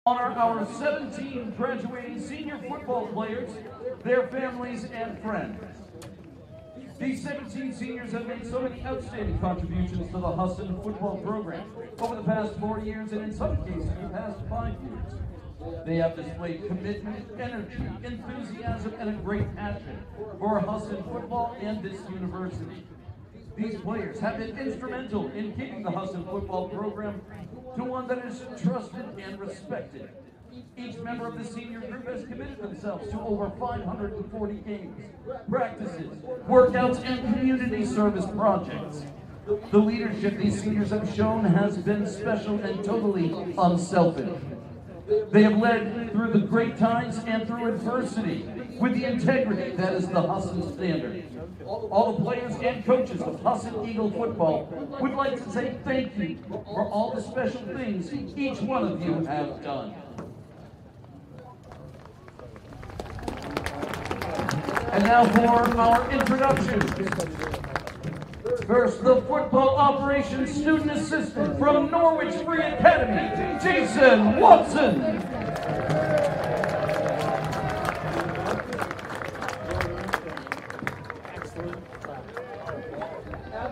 Honor our 17 graduating senior football players, their families, and friends. These 17 seniors have made so many outstanding contributions to the Husson football program over the past 4 years and in some cases the past 5 years. They have displayed commitment, energy, enthusiasm, and a great passion for Husson football and this university. These players have been instrumental in keeping the Husson football program to one that is trusted and respected. Each member of the senior group has committed themselves to over 540 games, practices, workouts, and community service projects. The leadership these seniors have shown has been special and totally unselfish. They have led through the great times and through adversity with the integrity that is the Husson standard. All the players and coaches of Husson Eagle football would like to say thank you for all the special things each one of you have done. And now for our introductions. First, the football operations student assistant from Norwich Free Academy, Jason Watson.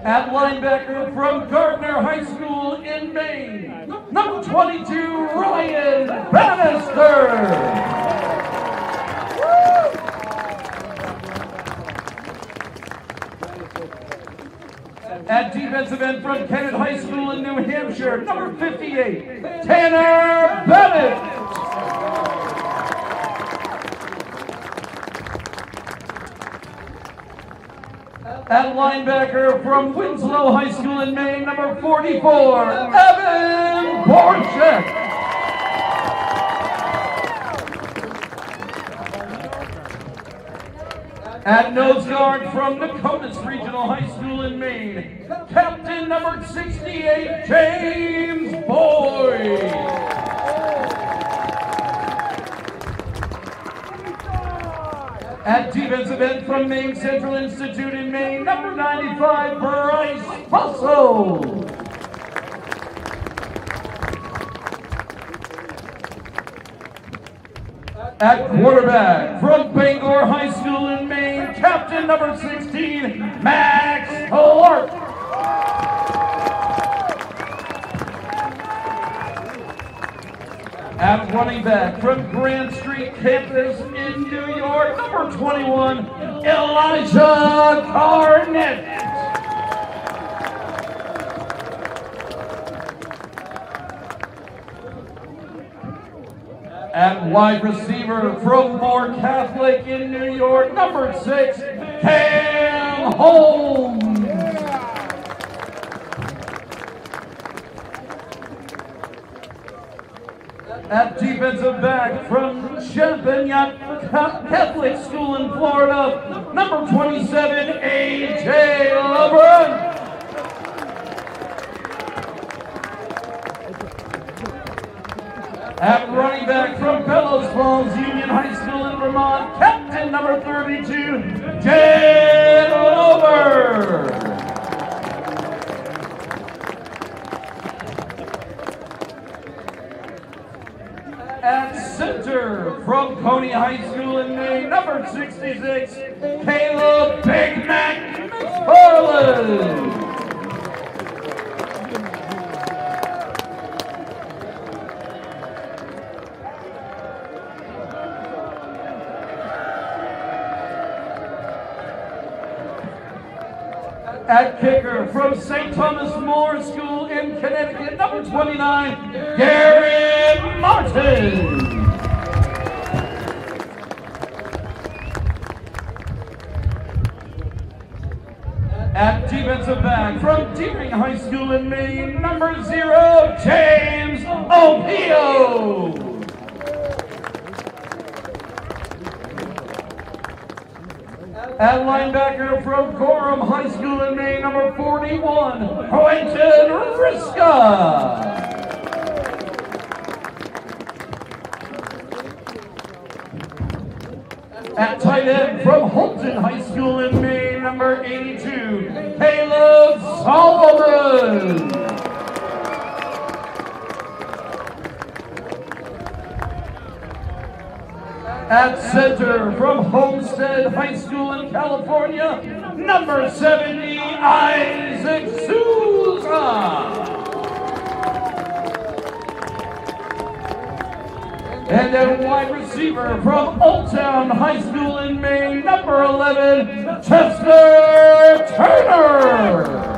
At linebacker from Gardner High School in Maine, number 22, Ryan Bannister. At defensive end from Kennett High School in New Hampshire, number 58, Tanner Bennett. At linebacker from Winslow High School in Maine, number 44, Evan Borchek. At nose guard from Nokomis Regional High School in Maine, Captain number 68, James Boyd. At defensive end from Maine Central Institute in Maine, number 95, Bryce Busso. At quarterback from Bangor High School in Maine, Captain number 16, Max Clark. At running back from Grand Street Campus in New York, number 21, Elijah Garnett. At wide receiver from Moore Catholic in New York, number 6, Cam Holmes. At defensive back from Champagnat Catholic School in Florida, number 27, A.J. LeBrun. At running back from Bellows Falls Union High School in Vermont, Captain number 32, Jay Lover. At center from Coney High School in Maine, number 66, Caleb Big Mac McFarland. At kicker from St. Thomas More School in Connecticut, number 29, Garrett Martin. At defensive back from Deering High School in Maine, number 0, James Opio. At linebacker from Gorham High School in Maine, number 41, Quentin Riska. At tight end from Holton High School in Maine, number 82, Caleb Solomon. At center from Homestead High School in California, number 70, Isaac Souza. And at wide receiver from Old Town High School in Maine, number 11, Chester Turner.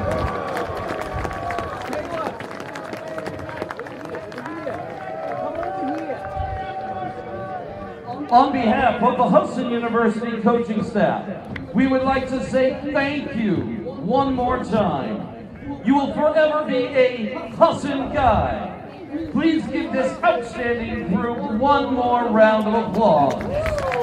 On behalf of the Husson University coaching staff, we would like to say thank you one more time. You will forever be a Husson guy. Please give this outstanding group one more round of applause.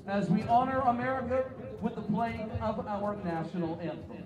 as we honor America with the playing of our national anthem.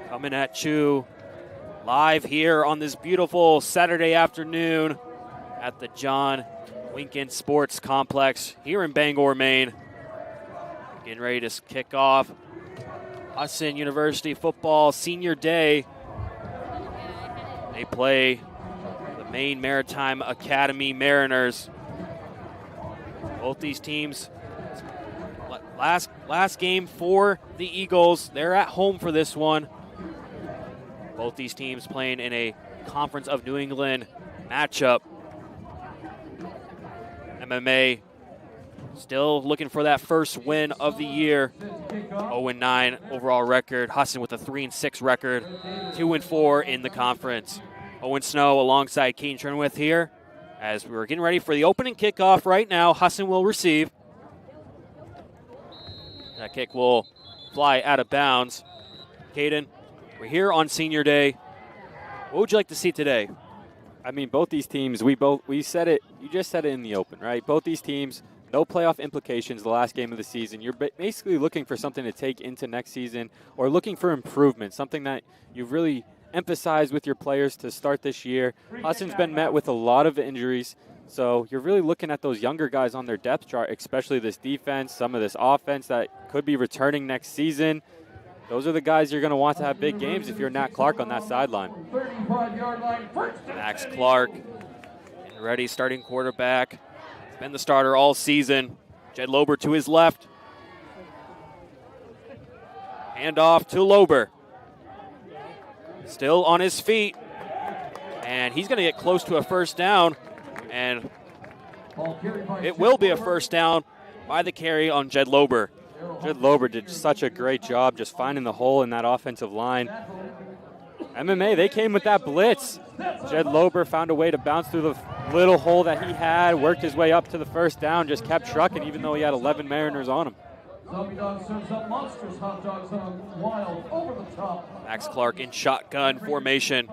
Coming at you live here on this beautiful Saturday afternoon at the John Winkin Sports Complex here in Bangor, Maine. Getting ready to kick off Husson University football senior day. They play the Maine Maritime Academy Mariners. Both these teams, last game for the Eagles. They're at home for this one. Both these teams playing in a Conference of New England matchup. MMA still looking for that first win of the year. 0-9 overall record. Husson with a 3-6 record. 2-4 in the conference. Owen Snow alongside Keaton Trinwith here as we're getting ready for the opening kickoff right now. Husson will receive. That kick will fly out of bounds. Caden, we're here on senior day. What would you like to see today? I mean, both these teams, we said it, you just said it in the open, right? Both these teams, no playoff implications the last game of the season. You're basically looking for something to take into next season or looking for improvement, something that you've really emphasized with your players to start this year. Husson's been met with a lot of injuries, so you're really looking at those younger guys on their depth chart, especially this defense, some of this offense that could be returning next season. Those are the guys you're going to want to have big games if you're Nat Clark on that sideline. Max Clark, ready, starting quarterback. He's been the starter all season. Jed Lober to his left. Hand off to Lober. Still on his feet. And he's going to get close to a first down. And it will be a first down by the carry on Jed Lober. Jed Lober did such a great job just finding the hole in that offensive line. MMA, they came with that blitz. Jed Lober found a way to bounce through the little hole that he had, worked his way up to the first down, just kept trucking even though he had 11 Mariners on him. Max Clark in shotgun formation.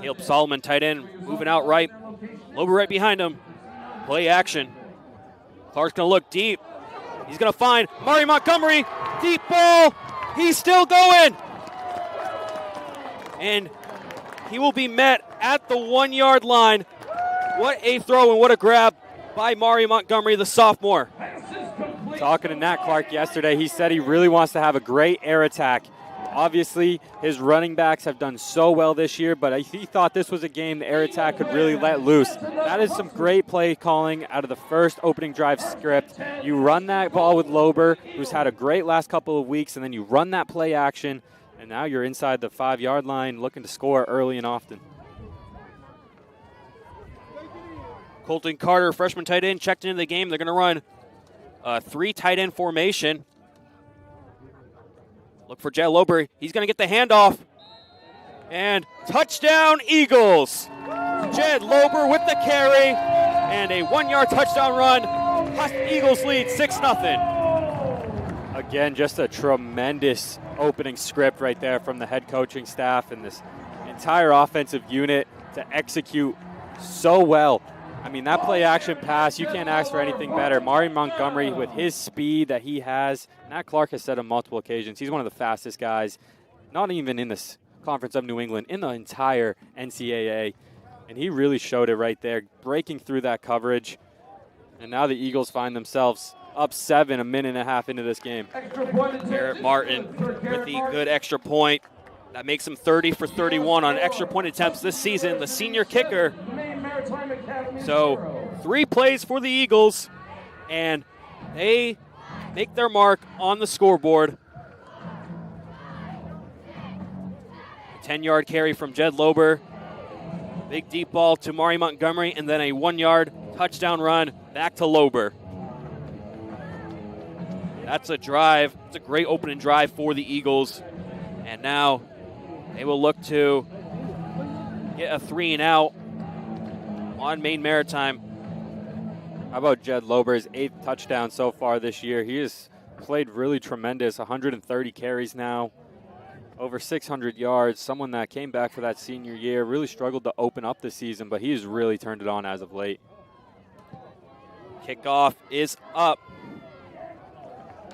Caleb Solomon, tight end, moving out right. Lober right behind him. Play action. Clark's going to look deep. He's going to find Mari Montgomery. Deep ball. He's still going. And he will be met at the 1 yard line. What a throw and what a grab by Mari Montgomery, the sophomore. Talking to Nat Clark yesterday, he said he really wants to have a great air attack. Obviously, his running backs have done so well this year, but he thought this was a game the air attack could really let loose. That is some great play calling out of the first opening drive script. You run that ball with Lober, who's had a great last couple of weeks, and then you run that play action, and now you're inside the 5 yard line looking to score early and often. Colton Carter, freshman tight end, checked into the game. They're going to run a 3 tight end formation. Look for Jed Lober. He's going to get the handoff. And touchdown, Eagles. Jed Lober with the carry. And a 1 yard touchdown run. Eagles lead 6-0. Again, just a tremendous opening script right there from the head coaching staff and this entire offensive unit to execute so well. I mean, that play action pass, you can't ask for anything better. Mari Montgomery, with his speed that he has, Nat Clark has said on multiple occasions, he's one of the fastest guys, not even in this Conference of New England, in the entire NCAA. And he really showed it right there, breaking through that coverage. And now the Eagles find themselves up 7 a minute and a half into this game. Garrett Martin with the good extra point. That makes him 30 for 31 on extra point attempts this season, the senior kicker. So 3 plays for the Eagles, and they make their mark on the scoreboard. A 10-yard carry from Jed Lober. Big deep ball to Mari Montgomery, and then a 1-yard touchdown run back to Lober. That's a drive. It's a great opening drive for the Eagles. And now they will look to get a 3-and-out on Maine Maritime. How about Jed Lober's 8th touchdown so far this year? He has played really tremendous, 130 carries now, over 600 yards. Someone that came back for that senior year, really struggled to open up this season, but he's really turned it on as of late. Kickoff is up.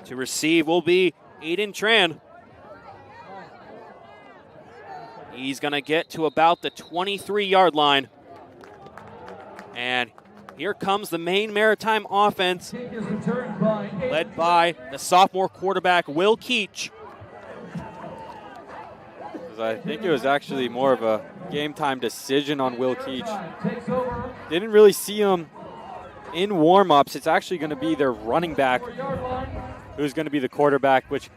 To receive will be Aiden Tran. He's going to get to about the 23-yard line. And here comes the Maine Maritime offense, led by the sophomore quarterback, Will Keach. I think it was actually more of a game-time decision on Will Keach. Didn't really see him in warm-ups. It's actually going to be their running back who's going to be the quarterback, which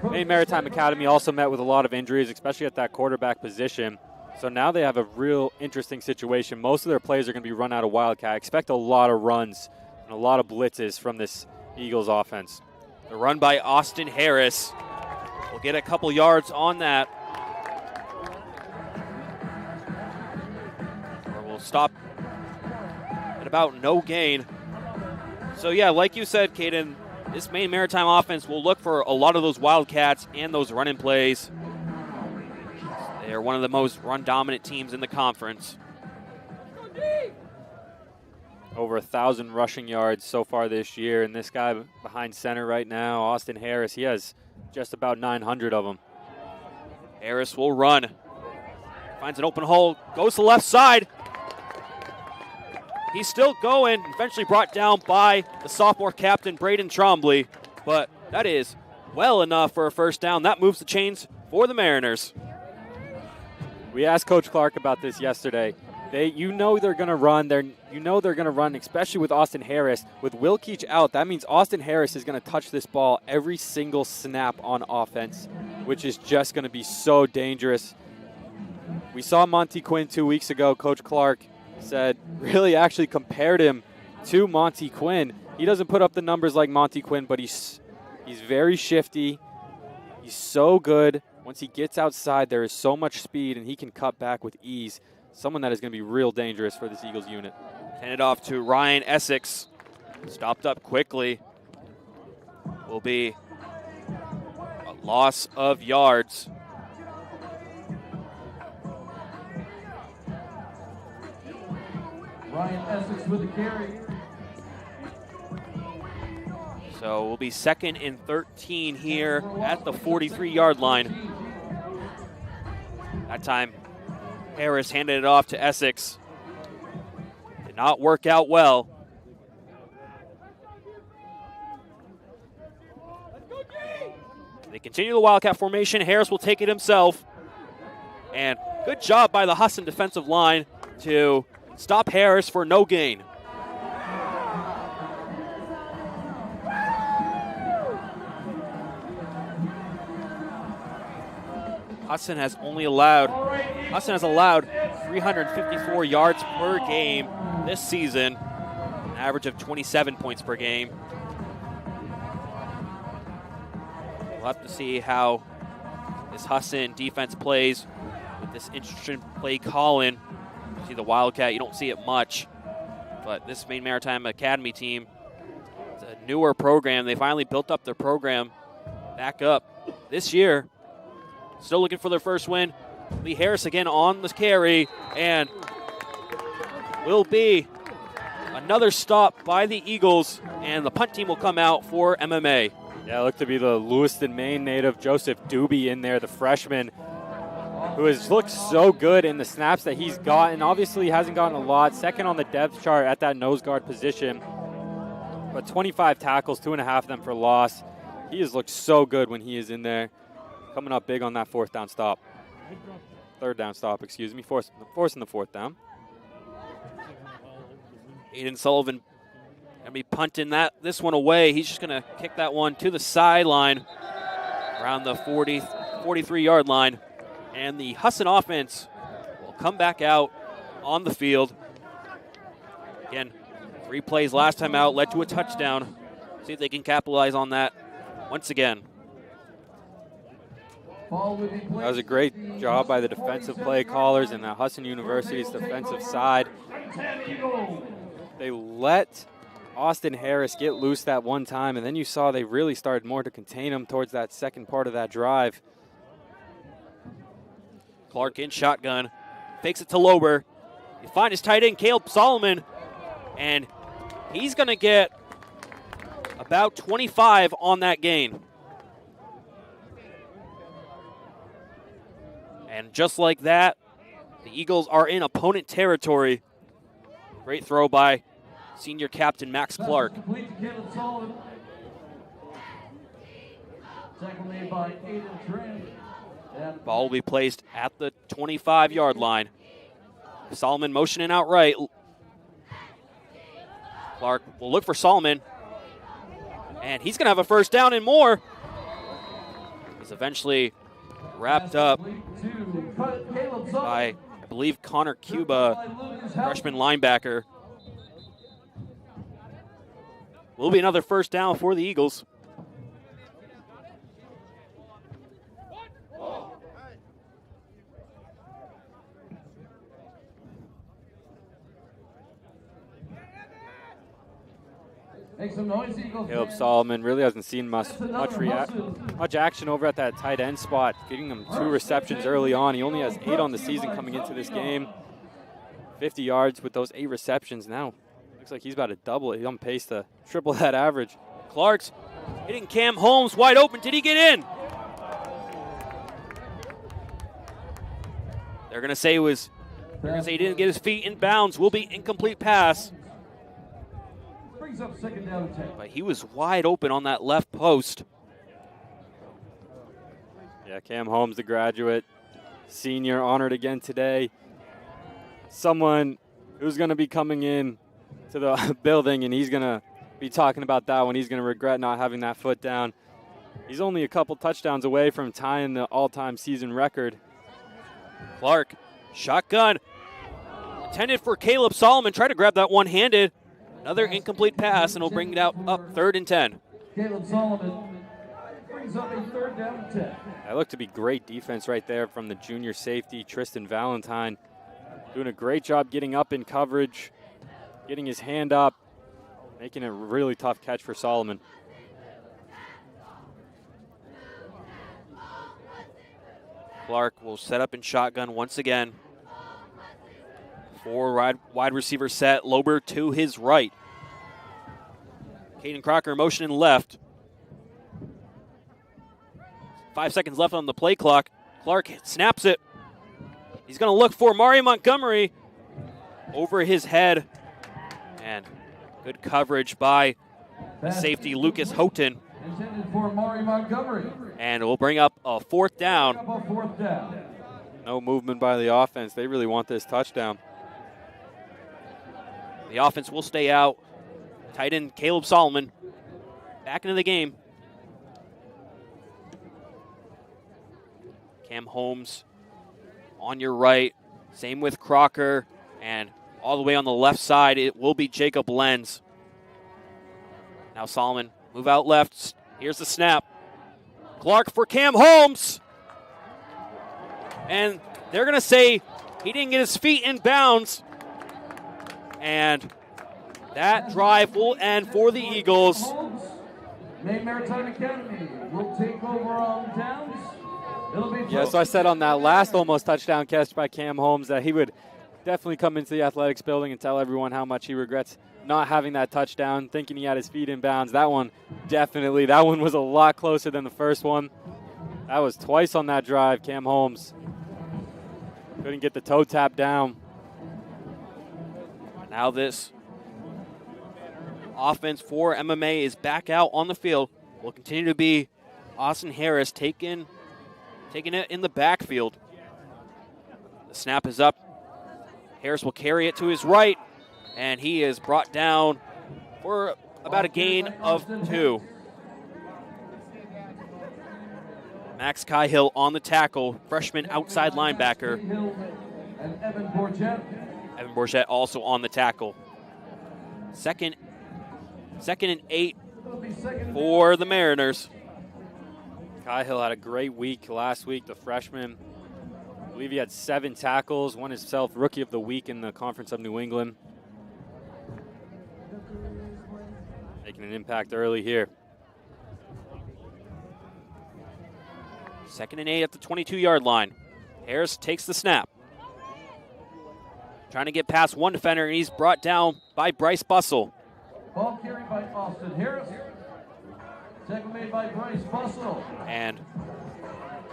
Maine Maritime Academy also met with a lot of injuries, especially at that quarterback position. So now they have a real interesting situation. Most of their plays are going to be run out of Wildcat. Expect a lot of runs and a lot of blitzes from this Eagles offense. The run by Austin Harris. We'll get a couple yards on that. Or we'll stop at about no gain. So yeah, like you said, Caden, this Maine Maritime offense will look for a lot of those Wildcats and those running plays. They are one of the most run-dominant teams in the conference. Over 1,000 rushing yards so far this year, and this guy behind center right now, Austin Harris, he has just about 900 of them. Harris will run. Finds an open hole, goes to the left side. He's still going, eventually brought down by the sophomore captain, Braden Trombley. But that is well enough for a first down. That moves the chains for the Mariners. We asked Coach Clark about this yesterday. You know they're going to run. You know they're going to run, especially with Austin Harris. With Will Keach out, that means Austin Harris is going to touch this ball every single snap on offense, which is just going to be so dangerous. We saw Monty Quinn 2 weeks ago. Coach Clark said, really actually compared him to Monty Quinn. He doesn't put up the numbers like Monty Quinn, but he's very shifty. He's so good. Once he gets outside, there is so much speed, and he can cut back with ease. Someone that is going to be real dangerous for this Eagles unit. Handed off to Ryan Essex. Stopped up quickly. Will be a loss of yards. Ryan Essex with the carry. So we'll be 2nd and 13 here at the 43-yard line. That time, Harris handed it off to Essex. Did not work out well. They continue the Wildcat formation. Harris will take it himself. And good job by the Husson defensive line to stop Harris for no gain. Husson has allowed 354 yards per game this season, an average of 27 points per game. We'll have to see how this Husson defense plays with this interesting play calling. You see the Wildcat, you don't see it much, but this Maine Maritime Academy team, it's a newer program. They finally built up their program back up this year. Still looking for their first win. Lee Harris again on the carry, and will be another stop by the Eagles, and the punt team will come out for MMA. Yeah, it looked to be the Lewiston, Maine native Joseph Doobie in there, the freshman, who has looked so good in the snaps that he's gotten. Obviously, he hasn't gotten a lot. Second on the depth chart at that nose guard position. But 25 tackles, 2.5 of them for loss. He has looked so good when he is in there. Coming up big on that third down stop, excuse me. Forcing the fourth down. Aiden Sullivan going to be punting this one away. He's just going to kick that one to the sideline around the 43-yard line. And the Husson offense will come back out on the field. Again, 3 plays last time out led to a touchdown. See if they can capitalize on that once again. That was a great job by the defensive play callers and the Husson University's defensive side. They let Austin Harris get loose that one time, and then you saw they really started more to contain him towards that second part of that drive. Clark in shotgun, fakes it to Lober. You find his tight end, Caleb Solomon, and he's going to get about 25 on that gain. And just like that, the Eagles are in opponent territory. Great throw by senior captain Max Clark. Ball will be placed at the 25-yard line. Solomon motioning out right. Clark will look for Solomon. And he's going to have a first down and more. He's eventually wrapped up by, I believe, Connor Cuba, freshman linebacker. Will be another first down for the Eagles. Make some noise, Eagles. Caleb Solomon really hasn't seen much action over at that tight end spot, getting him 2 receptions early on. He only has 8 on the season coming into this game. 50 yards with those 8 receptions now. Looks like he's about to double it. He's on pace to triple that average. Clark's hitting Cam Holmes wide open. Did he get in? They're going to say he didn't get his feet in bounds. Will be incomplete pass. Up second down 10. But he was wide open on that left post. Yeah, Cam Holmes, the graduate, senior, honored again today. Someone who's going to be coming in to the building, and he's going to be talking about that one. He's going to regret not having that foot down. He's only a couple touchdowns away from tying the all-time season record. Clark, shotgun, intended for Caleb Solomon. Try to grab that one-handed. Another incomplete pass, and will bring it out up 3rd and 10. Caleb Solomon brings up a 3rd down and 10. That looked to be great defense right there from the junior safety, Tristan Valentine. Doing a great job getting up in coverage, getting his hand up, making it a really tough catch for Solomon. Clark will set up in shotgun once again. 4 wide receiver set. Lober to his right. Caden Crocker motioning left. 5 seconds left on the play clock. Clark snaps it. He's going to look for Mario Montgomery over his head. And good coverage by the safety Lucas Houghton. Intended for Mario Montgomery. And it will bring up a 4th down. No movement by the offense. They really want this touchdown. The offense will stay out. Tight end Caleb Solomon back into the game. Cam Holmes on your right. Same with Crocker. And all the way on the left side, it will be Jacob Lenz. Now Solomon, move out left. Here's the snap. Clark for Cam Holmes. And they're going to say he didn't get his feet in bounds. And that drive will end for the Eagles. Maine Maritime Academy will take over on downs. It'll be Yeah, so I said on that last almost touchdown catch by Cam Holmes that he would definitely come into the athletics building and tell everyone how much he regrets not having that touchdown, thinking he had his feet in bounds. That one was a lot closer than the first one. That was twice on that drive. Cam Holmes couldn't get the toe tap down. Now this offense for MMA is back out on the field. Will continue to be Austin Harris taking it in the backfield. The snap is up. Harris will carry it to his right, and he is brought down for about a gain of 2. Max Cahill on the tackle, freshman outside linebacker. And Evan Bourget. Evan Bourget also on the tackle. Second and 8 for the Mariners. Cahill had a great week last week, the freshman. I believe he had 7 tackles, won himself Rookie of the Week in the Conference of New England. Making an impact early here. 2nd and 8 at the 22-yard line. Harris takes the snap. Trying to get past one defender, and he's brought down by Bryce Bussell. Ball carried by Austin Harris. Tackle made by Bryce Bussell. And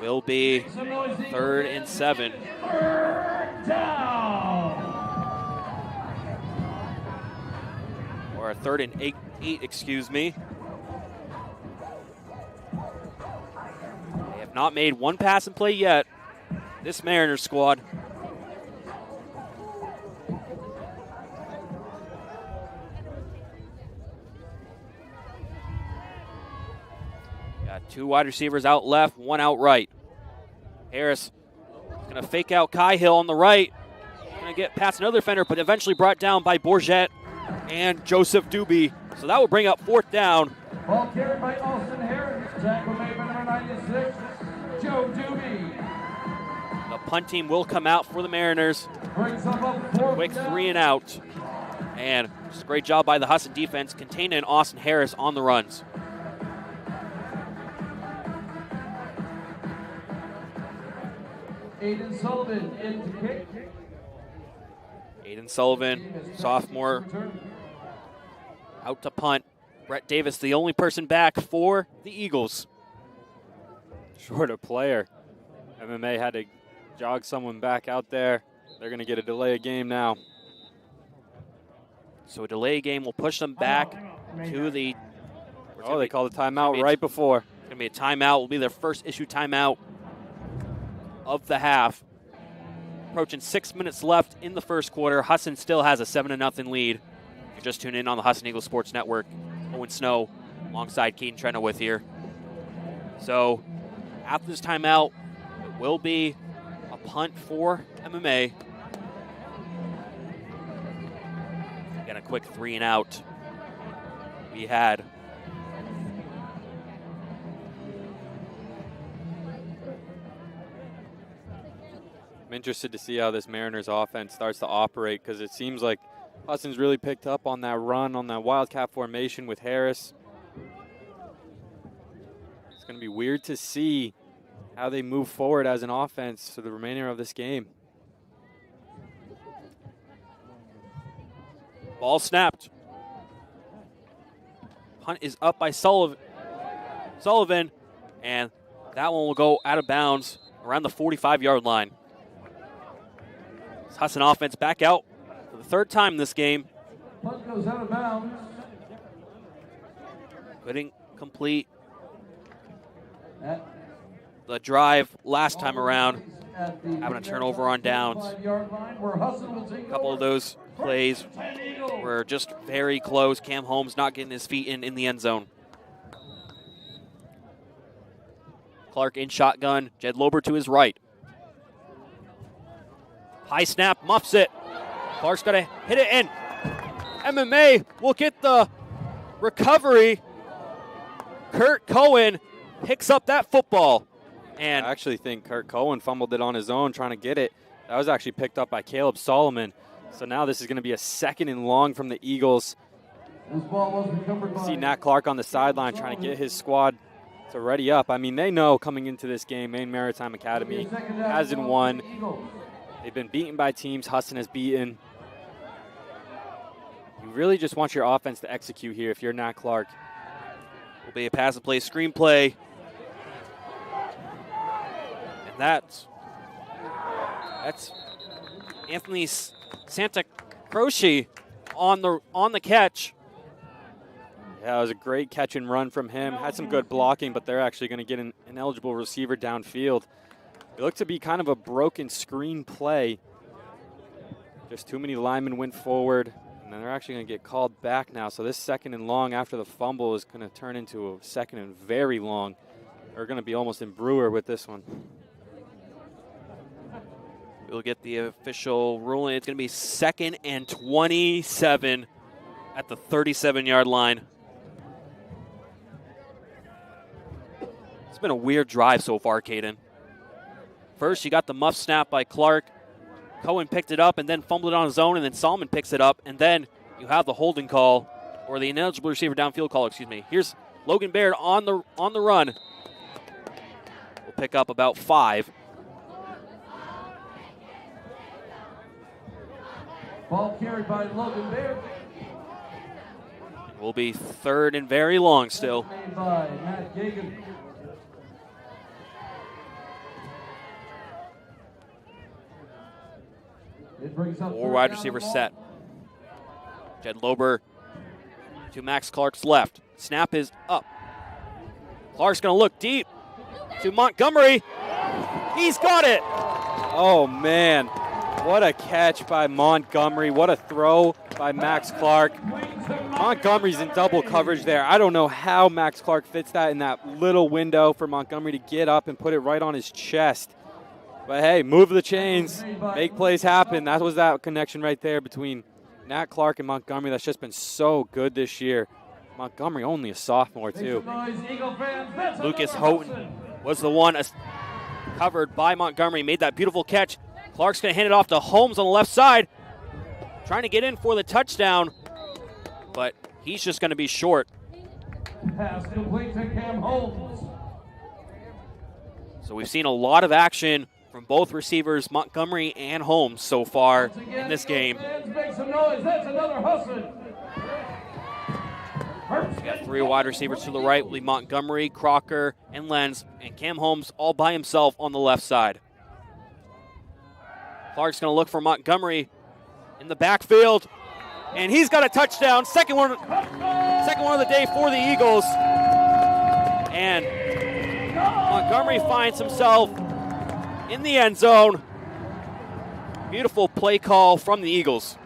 will be 3rd and 7. Third down. Or a 3rd and 8, excuse me. They have not made one pass and play yet, this Mariners squad. Got 2 wide receivers out left, 1 out right. Harris is going to fake out Cahill on the right. Going to get past another defender, but eventually brought down by Bourget and Joseph Doobie. So that will bring up 4th down. Ball carried by Austin Harris. Tackle made by number 96, Joe Doobie. The punt team will come out for the Mariners. Brings up 4th Quick down. 3 and out. And just a great job by the Husson defense containing Austin Harris on the runs. Aiden Sullivan in to kick. Aiden Sullivan, sophomore, out to punt. Brett Davis, the only person back for the Eagles. Short a player. MMA had to jog someone back out there. They're going to get a delay of game now. So a delay game will push them back to the... Oh, they called a timeout right before. It's going to be a timeout. Will be their first issue timeout of the half. Approaching 6 minutes left in the first quarter. Husson still has a 7-0 lead. You're just tuned in on the Husson Eagles Sports Network. Owen Snow alongside Keaton Trenna with here. So after this timeout, it will be a punt for MMA. Again, a quick 3 and out. We had I'm interested to see how this Mariners offense starts to operate because it seems like Husson's really picked up on that run, on that Wildcat formation with Harris. It's going to be weird to see how they move forward as an offense for the remainder of this game. ball snapped. Punt is up by Sullivan, and that one will go out of bounds around the 45-yard line. Husson offense back out for the 3rd time this game. Punt goes out of bounds. Couldn't complete the drive last time around. Having a turnover on downs. A couple of those plays were just very close. Cam Holmes not getting his feet in the end zone. Clark in shotgun. Jed Lober to his right. High snap, muffs it. Clark's got to hit it in. MMA will get the recovery. Kurt Cohen picks up that football. And I actually think Kurt Cohen fumbled it on his own trying to get it. That was actually picked up by Caleb Solomon. So now this is going to be a 2nd and long from the Eagles. This ball was recovered by... See Nat Clark on the sideline trying to get his squad to ready up. I mean, they know coming into this game, Maine Maritime Academy hasn't won. They've been beaten by teams Husson has beaten. You really just want your offense to execute here if you're Nat Clark. Will be a pass and play screenplay. And that's Anthony Santa Croce on the catch. Yeah, it was a great catch and run from him. Had some good blocking, but they're actually going to get an eligible receiver downfield. It looked to be kind of a broken screen play. Just too many linemen went forward, and then they're actually going to get called back now. So this second and long after the fumble is going to turn into a second and very long. They're going to be almost in Brewer with this one. We'll get the official ruling. It's going to be 2nd and 27 at the 37-yard line. It's been a weird drive so far, Caden. First, you got the muff snap by Clark. Cohen picked it up and then fumbled it on his own, and then Solomon picks it up, and then you have the holding call, or the ineligible receiver downfield call, excuse me. Here's Logan Baird on the run. We'll pick up about 5. Ball carried by Logan Baird. Will be 3rd and very long still. Made by Matt Gagan. It brings up 4 wide receivers set. Jed Lober to Max Clark's left. Snap is up. Clark's going to look deep to Montgomery. He's got it. Oh, man. What a catch by Montgomery. What a throw by Max Clark. Montgomery's in double coverage there. I don't know how Max Clark fits that in that little window for Montgomery to get up and put it right on his chest. But hey, move the chains, make plays happen. That was that connection right there between Nat Clark and Montgomery. That's just been so good this year. Montgomery only a sophomore too. Lucas Houghton was the one covered by Montgomery, made that beautiful catch. Clark's going to hand it off to Holmes on the left side, trying to get in for the touchdown, but he's just going to be short. Pass complete to Cam Holmes. So we've seen a lot of action from both receivers, Montgomery and Holmes, so far in this game. Make some noise. That's another Husson. We got 3 wide receivers to the right, with Montgomery, Crocker, and Lenz, and Cam Holmes all by himself on the left side. Clark's going to look for Montgomery in the backfield, and he's got a touchdown. Second one of the day for the Eagles. And Montgomery finds himself in the end zone. Beautiful play call from the Eagles.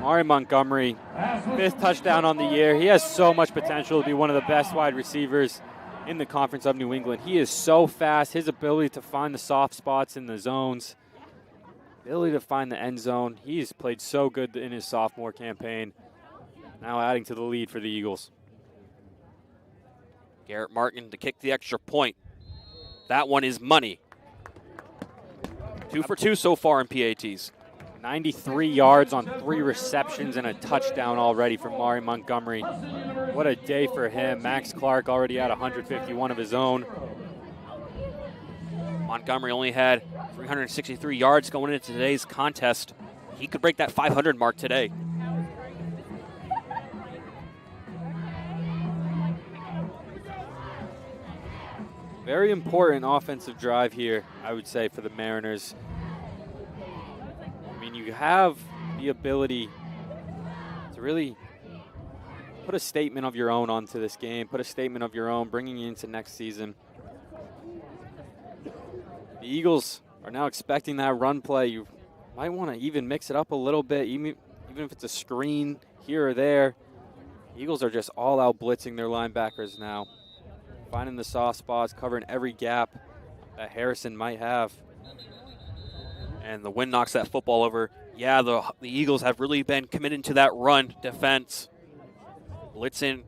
Mari Montgomery, 5th touchdown on the year. He has so much potential to be one of the best wide receivers in the Conference of New England. He is so fast. His ability to find the soft spots in the zones, ability to find the end zone. He's played so good in his sophomore campaign. Now adding to the lead for the Eagles. Garrett Martin to kick the extra point. That one is money. 2 for 2 so far in PATs. 93 yards on 3 receptions and a touchdown already from Mari Montgomery. What a day for him. Max Clark already had 151 of his own. Montgomery only had 363 yards going into today's contest. He could break that 500 mark today. Very important offensive drive here, I would say, for the Mariners. I mean, you have the ability to really put a statement of your own onto this game, put a statement of your own, bringing you into next season. The Eagles are now expecting that run play. You might want to even mix it up a little bit, even if it's a screen here or there. Eagles are just all out blitzing their linebackers now, finding the soft spots, covering every gap that Harrison might have. And the wind knocks that football over. Yeah, the Eagles have really been committed to that run defense, blitzing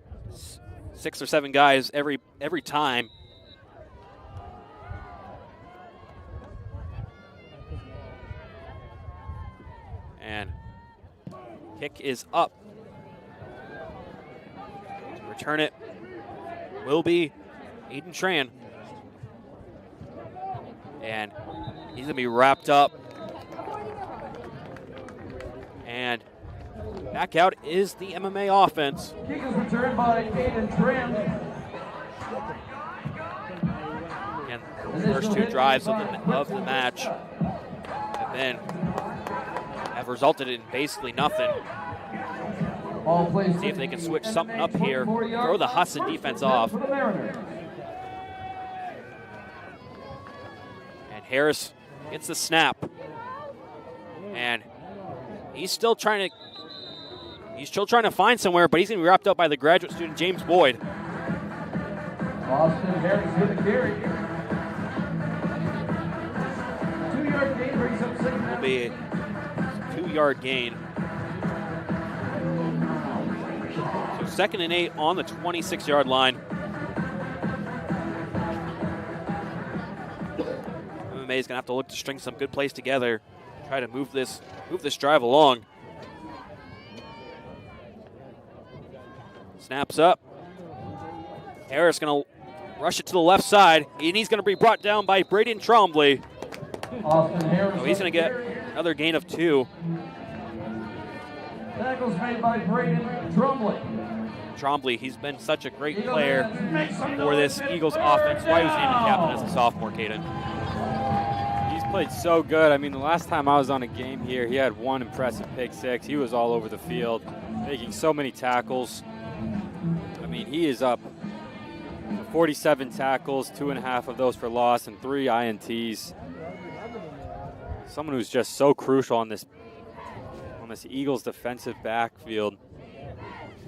6 or 7 guys every time. And kick is up. return it will be Aiden Tran. And he's going to be wrapped up. And back out is the MMA offense. Kick is returned by Aiden Tran. And the first two drives of the match have resulted in basically nothing. See if they can switch something up here, throw the Husson defense off. And Harris gets the snap. And he's still trying to find somewhere, but he's going to be wrapped up by the graduate student James Boyd. Austin Harris with a carry. 2-yard gain brings up 6. Will be a 2-yard gain. So 2nd and 8 on the 26-yard line. MMA is going to have to look to string some good plays together, try to move this drive along. Snaps up. Harris going to rush it to the left side, and he's going to be brought down by Braden Trombley. Austin Harris. So he's going to get another gain of 2. Tackles made by Braden Trombley. Trombley, he's been such a great player for this Eagles offense. Why was he named captain as a sophomore, Caden? He's played so good. I mean, the last time I was on a game here, he had one impressive pick six. He was all over the field, making so many tackles. I mean, he is up 47 tackles, 2.5 of those for loss, and 3 INTs. Someone who's just so crucial on this Eagles defensive backfield.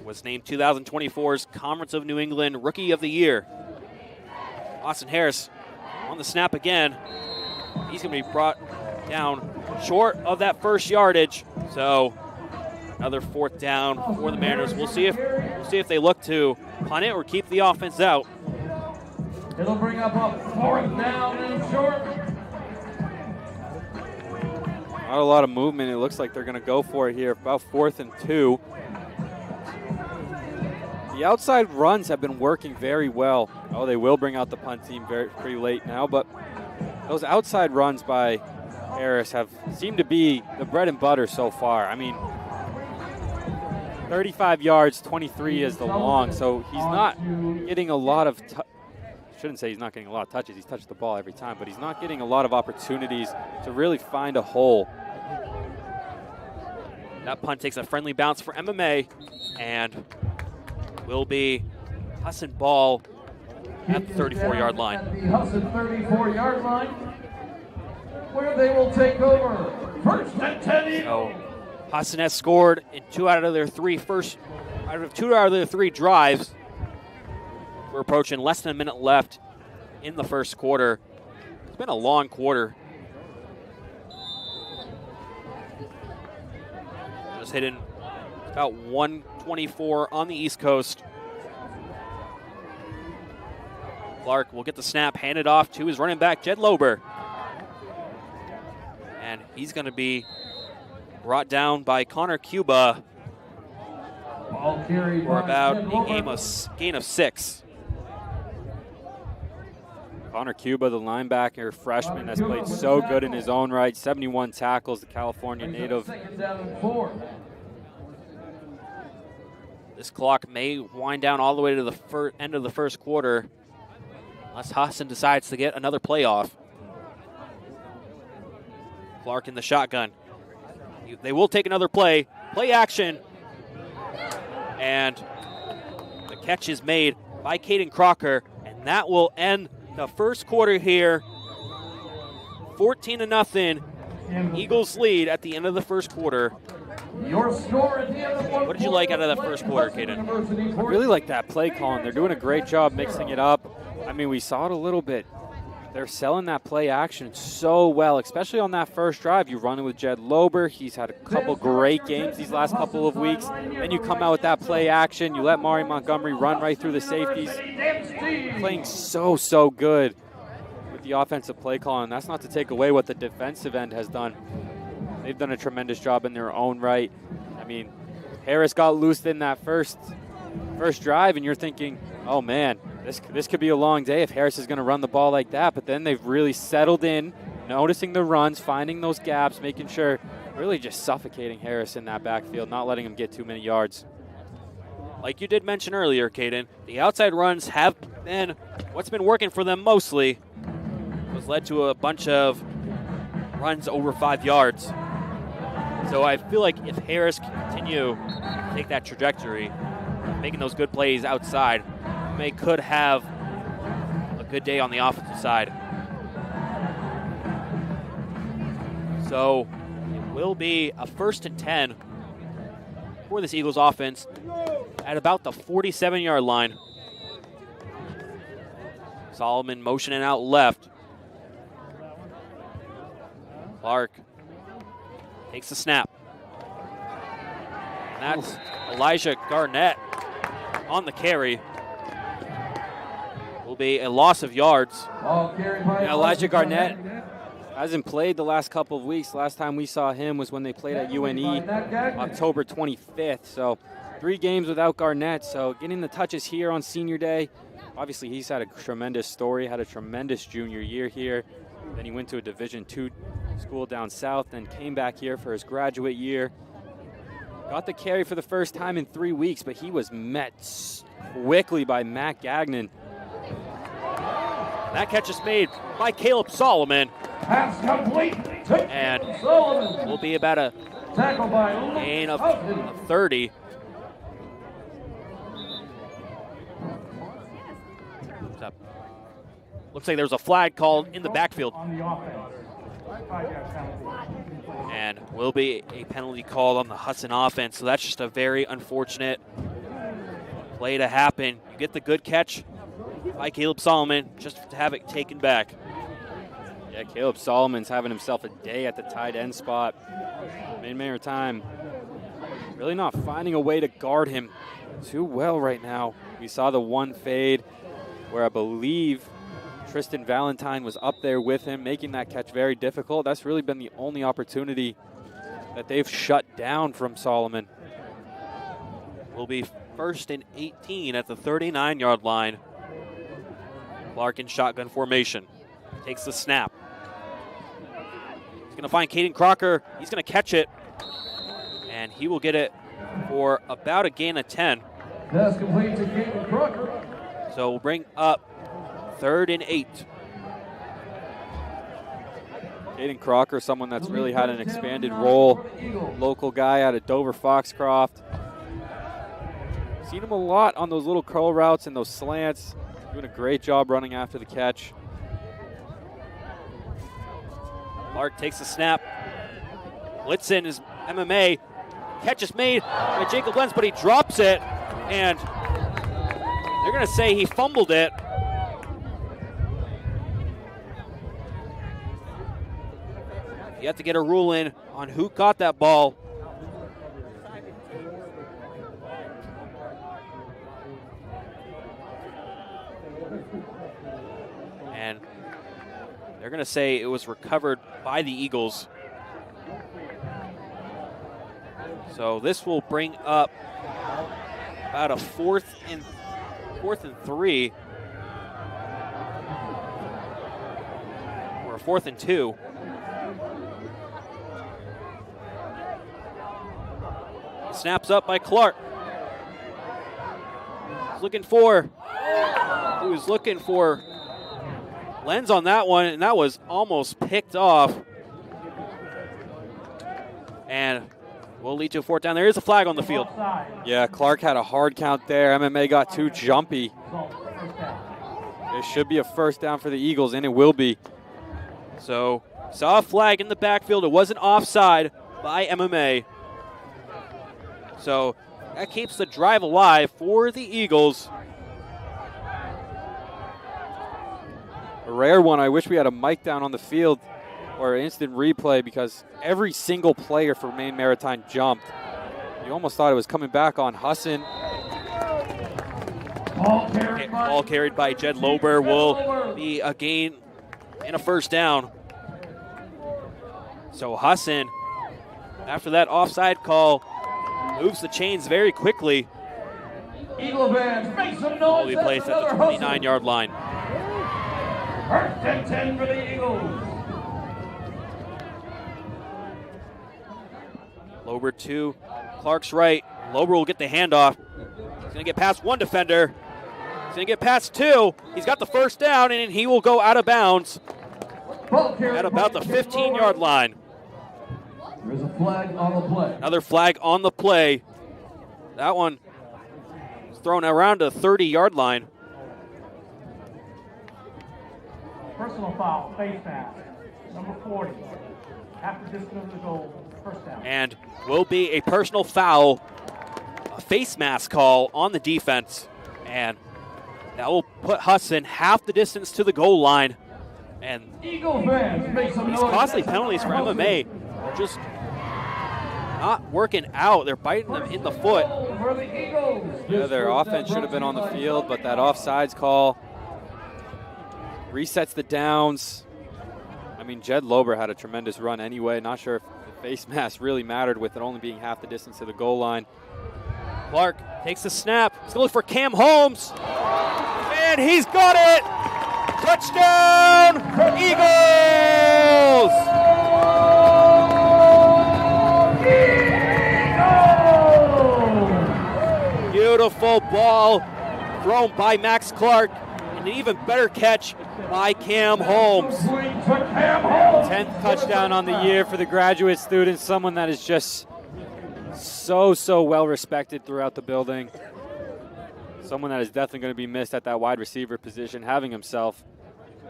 Was named 2024's Conference of New England Rookie of the Year. Austin Harris on the snap again. He's going to be brought down short of that first yardage. So another 4th down for the Mariners. We'll see if they look to punt it or keep the offense out. It'll bring up a 4th down and short. Not a lot of movement. It looks like they're going to go for it here. About 4th and 2. The outside runs have been working very well. Oh, they will bring out the punt team pretty late now, but those outside runs by Harris have seemed to be the bread and butter so far. I mean, 35 yards, 23 is the long, so he's not getting a lot of shouldn't say he's not getting a lot of touches. He's touched the ball every time, but he's not getting a lot of opportunities to really find a hole. That punt takes a friendly bounce for MMA and will be Husson ball at the 34-yard line. At the Husson 34-yard line, where they will take over. 1st and 10 Eagles. So Husson has scored in 2 out of their 3 drives. We're approaching less than a minute left in the first quarter. It's been a long quarter. Just hitting about 124 on the East Coast. Clark will get the snap, hand it off to his running back, Jed Lober. And he's going to be brought down by Connor Cuba for about a gain of 6. Connor Cuba, the linebacker freshman, has played so good in his own right. 71 tackles, the California native. This clock may wind down all the way to the end of the first quarter unless Husson decides to get another play off. Clark in the shotgun. They will take another play. Play action. And the catch is made by Caden Crocker, and that will end the first quarter here. 14-0. Eagles lead at the end of the first quarter. Your score at the end of What did you like out of that first quarter, Caden? I really like that play calling. They're doing a great job mixing it up. I mean, we saw it a little bit. They're selling that play action so well, especially on that first drive. You run it with Jed Lober. He's had a couple great games these last couple of weeks. Then you come out with that play action. You let Mari Montgomery run right through the safeties. Playing so good with the offensive play calling. That's not to take away what the defensive end has done. They've done a tremendous job in their own right. I mean, Harris got loosed in that first first drive, and you're thinking, oh man, this could be a long day if Harris is going to run the ball like that. But then they've really settled in, noticing the runs, finding those gaps, making sure, really just suffocating Harris in that backfield, not letting him get too many yards. Like you did mention earlier, Caden, the outside runs have been what's been working for them mostly. Was led to a bunch of runs over 5 yards. So I feel like if Harris can continue to take that trajectory, making those good plays outside, they could have a good day on the offensive side. So it will be a 1st and 10 for this Eagles offense at about the 47-yard line. Solomon motioning out left. Clark takes the snap. And that's Elijah Garnett on the carry. Will be a loss of yards. Elijah Garnett hasn't played the last couple of weeks. Last time we saw him was when they played at UNE October 25th. So 3 games without Garnett. So getting the touches here on senior day. Obviously, he's had a tremendous story, had a tremendous junior year here. Then he went to a Division II school down south, then came back here for his graduate year. Got the carry for the first time in 3 weeks, but he was met quickly by Matt Gagnon. That catch is made by Caleb Solomon. Pass complete. And Solomon will be about a tackle by gain of 30. Looks like there was a flag called in the backfield. And will be a penalty called on the Husson offense. So that's just a very unfortunate play to happen. You get the good catch by Caleb Solomon, just to have it taken back. Yeah, Caleb Solomon's having himself a day at the tight end spot. Maine Maritime really not finding a way to guard him too well right now. We saw the one fade where I believe Tristan Valentine was up there with him, making that catch very difficult. That's really been the only opportunity that they've shut down from Solomon. Will be 1st and 18 at the 39-yard line. Clark in shotgun formation. Takes the snap. He's going to find Caden Crocker. He's going to catch it. And he will get it for about a gain of 10. Pass complete to Caden Crocker. So we'll bring up 3rd and 8. Caden Crocker, someone that's really had an expanded role. Local guy out of Dover Foxcroft. Seen him a lot on those little curl routes and those slants. Doing a great job running after the catch. Clark takes the snap. Blitzen is MMA. Catch is made by Jacob Lenz, but he drops it. And they're going to say he fumbled it. You have to get a rule in on who caught that ball. And they're going to say it was recovered by the Eagles. So this will bring up about a 4th and 3. Or a 4th and 2. Snaps up by Clark. He was looking for Lenz on that one, and that was almost picked off. And will lead to a 4th down. There is a flag on the field. Yeah, Clark had a hard count there. MMA got too jumpy. There should be a 1st down for the Eagles, and it will be. So, saw a flag in the backfield. It wasn't offside by MMA. So, that keeps the drive alive for the Eagles. A rare one. I wish we had a mic down on the field or instant replay, because every single player for Maine Maritime jumped. You almost thought it was coming back on Husson. Ball carried by Jed Lober will be a gain and a 1st down. So Husson, after that offside call, moves the chains very quickly. Eagle fans, make some Will noise. be placed at the 29-yard line. First and 10 for the Eagles. Lober 2, Clark's right. Lober will get the handoff. He's going to get past one defender. He's going to get past two. He's got the first down, and he will go out of bounds at about the 15-yard line. There's a flag on the play. Another flag on the play. That one was thrown around the 30-yard line. Personal foul, face mask, number 40. Half the distance of the goal, first down. And will be a personal foul, a face mask call on the defense. And that will put Husson half the distance to the goal line. And Eagle fans, make some these noise. costly penalties for MMA are just not working out. They're biting them in the foot. For the Eagles. Yeah, their offense should have been on the field, but that offsides call resets the downs. I mean, Jed Lober had a tremendous run anyway. Not sure if the face mask really mattered with it only being half the distance to the goal line. Clark takes the snap. He's going to look for Cam Holmes. And he's got it! Touchdown, Eagles! Beautiful ball thrown by Max Clark. And an even better catch by Cam Holmes. 10th touchdown on the year for the graduate student, someone that is just so well respected throughout the building. Someone that is definitely going to be missed at that wide receiver position, having himself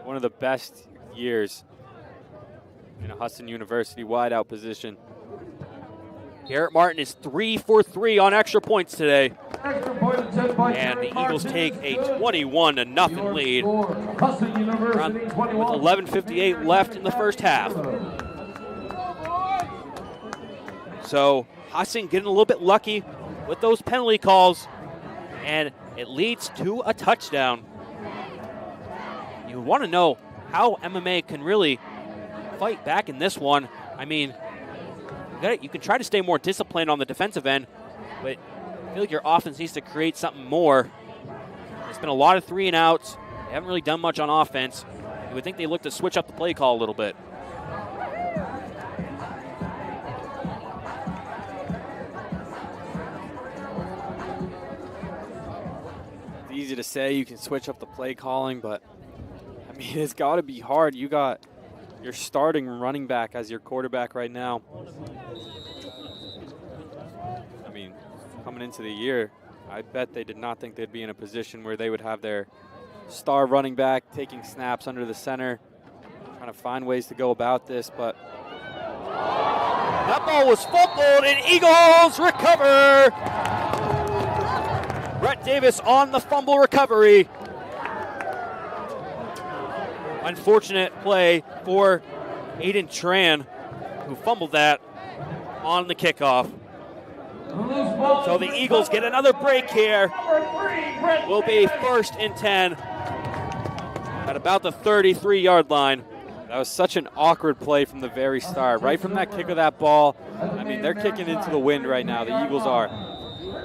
one of the best years in a Husson University wideout position. Garrett Martin is 3 for 3 on extra points today. Extra point attempt by And the Garrett Eagles Martin. take a 21-0 lead. Husson University, With 21. 11:58 left in the first half. So Husson getting a little bit lucky with those penalty calls, and it leads to a touchdown. You want to know how MMA can really fight back in this one. I mean, you can try to stay more disciplined on the defensive end, but I feel like your offense needs to create something more. There's been a lot of 3 and outs. They haven't really done much on offense. You would think they look to switch up the play call a little bit. It's easy to say you can switch up the play calling, but I mean, it's got to be hard. You got your starting running back as your quarterback right now. I mean, coming into the year, I bet they did not think they'd be in a position where they would have their star running back taking snaps under the center, trying to find ways to go about this, but That ball was fumbled, and Eagles recover. Brett Davis on the fumble recovery. Unfortunate play for Aiden Tran, who fumbled that on the kickoff. So the Eagles get another break here. Will be 1st and 10 at about the 33-yard line. that was such an awkward play from the very start. Right from that kick of that ball, I mean, they're kicking into the wind right now, the Eagles are.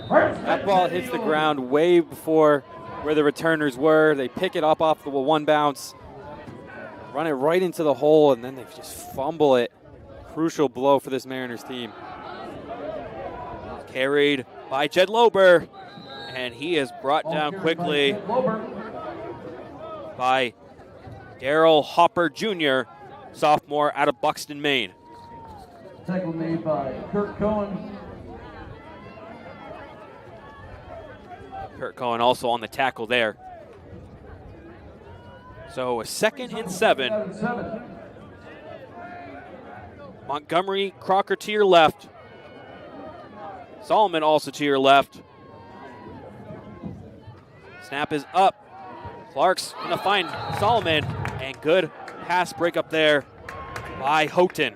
That ball hits the ground way before where the returners were. They pick it up off the one bounce, run it right into the hole, and then they just fumble it. Crucial blow for this Mariners team. Carried by Jed Lober, and he is brought down quickly by Darrell Hopper Jr., sophomore out of Buxton, Maine. Tackle made by Kurt Cohen. Kurt Cohen also on the tackle there. So a 2nd and 7. Montgomery, Crocker to your left. Solomon also to your left. Snap is up. Clark's going to find Solomon, and good pass break up there by Houghton.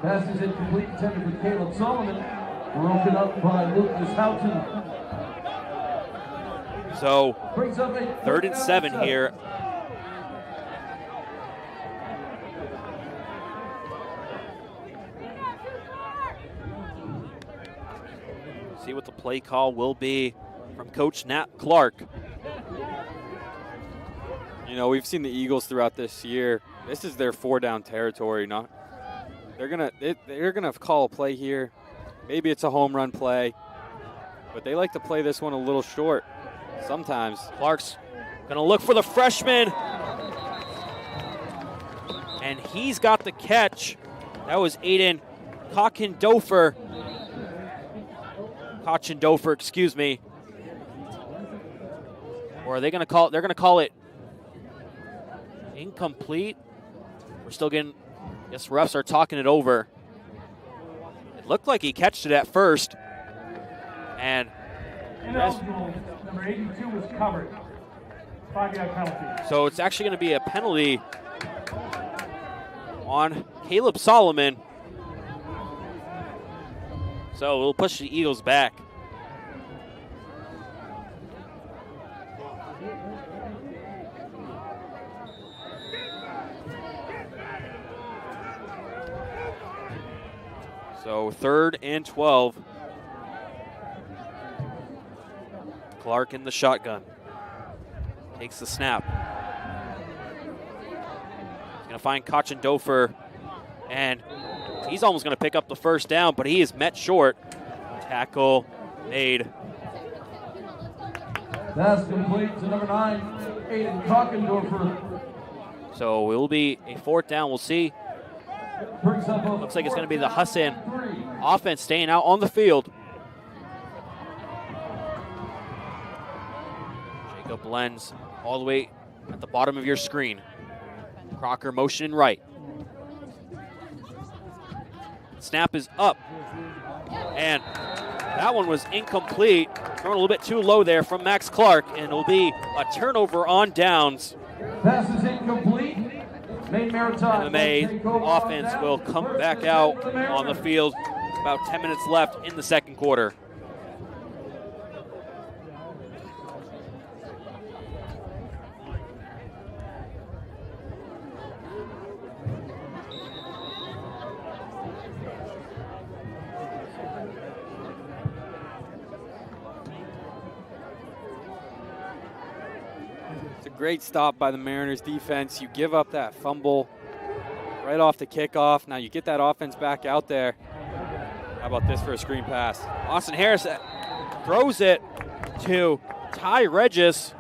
Pass is incomplete, intended for Caleb Solomon. Broken up by Lucas Houghton. So Brings up a 3rd and 7 here. See what the play call will be from Coach Nat Clark. You know, we've seen the Eagles throughout this year. This is their 4-down territory. They're gonna call a play here. Maybe it's a home run play, but they like to play this one a little short sometimes. Clark's gonna look for the freshman, and he's got the catch. That was Aiden Kochendofer, excuse me. Or are they gonna call it? They're gonna call it incomplete. We're still getting, yes, refs are talking it over. It looked like he catched it at first. And ineligible, number 82 was covered. 5-yard penalty. so it's actually going to be a penalty on Caleb Solomon. So we'll push the Eagles back. So 3rd and 12. Clark in the shotgun. Takes the snap. He's going to find Kochendofer, and he's almost going to pick up the first down, but he is met short. Tackle made. That's complete to number 9, Aiden Kochendorfer. So it will be a 4th down. We'll see. Looks like it's going to be the Husson offense staying out on the field. Jacob Lenz all the way at the bottom of your screen. Crocker motioning right. Snap is up. And that one was incomplete. Thrown a little bit too low there from Max Clark, and it'll be a turnover on downs. Pass is incomplete. Maine Maritime. MMA offense will come back out on the field. About 10 minutes left in the second quarter. Great stop by the Mariners defense. You give up that fumble right off the kickoff. Now you get that offense back out there. How about this for a screen pass? Austin Harris throws it to Ty Regis,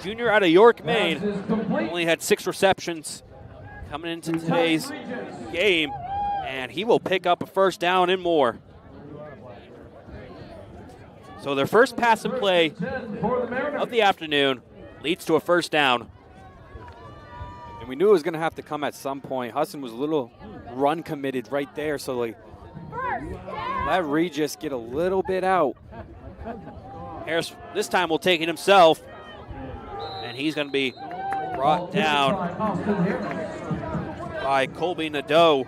junior out of York, Maine. Only had 6 receptions coming into today's game, and he will pick up a first down and more. So their first pass and play of the afternoon leads to a first down. And we knew it was going to have to come at some point. Husson was a little run committed right there, so like let Regis get a little bit out. Harris this time will take it himself, and he's going to be brought down by Colby Nadeau.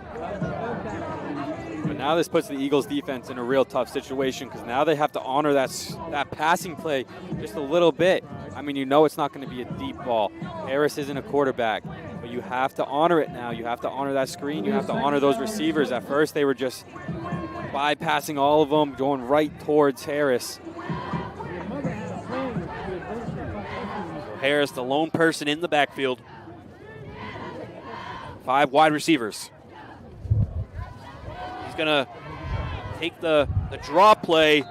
But now this puts the Eagles defense in a real tough situation, because now they have to honor that passing play just a little bit. I mean, you know it's not going to be a deep ball. Harris isn't a quarterback, but you have to honor it now. You have to honor that screen. You have to honor those receivers. At first, they were just bypassing all of them, going right towards Harris. Harris, the lone person in the backfield. 5 wide receivers. He's going to take the draw play,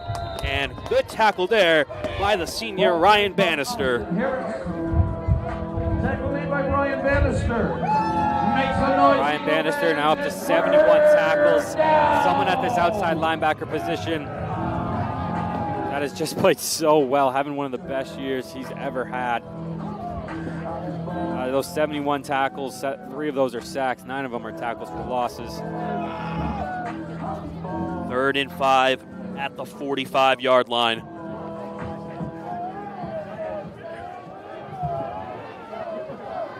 and good tackle there by the senior Ryan Bannister. Tackle made by Ryan Bannister. Makes a noise. Ryan Bannister now up to 71 tackles. Someone at this outside linebacker position that has just played so well, having one of the best years he's ever had. Those 71 tackles, 3 of those are sacks, 9 of them are tackles for losses. 3rd and 5 at the 45-yard line.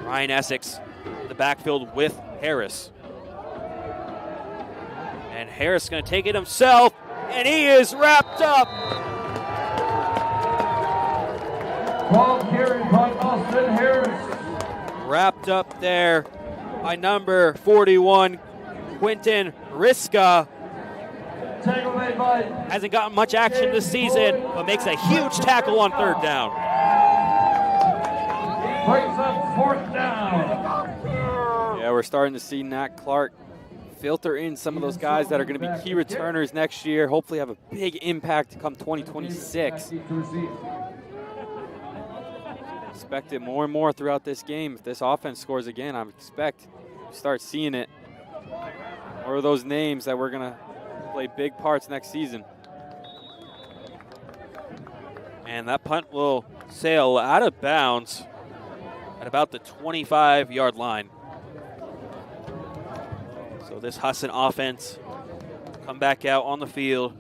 Ryan Essex in the backfield with Harris. And Harris is going to take it himself, and he is wrapped up. Ball carried by Austin Harris. Wrapped up there by number 41, Quentin Riska. Tackle made by. Hasn't gotten much action this season, but makes a huge tackle on third down. Brings up fourth down. Yeah, we're starting to see Nat Clark filter in some of those guys that are going to be key returners next year, hopefully have a big impact come 2026. Expect it more and more throughout this game. If this offense scores again, I expect to start seeing it. More of those names that we're going to play big parts next season. And that punt will sail out of bounds at about the 25-yard line. So this Husson offense come back out on the field.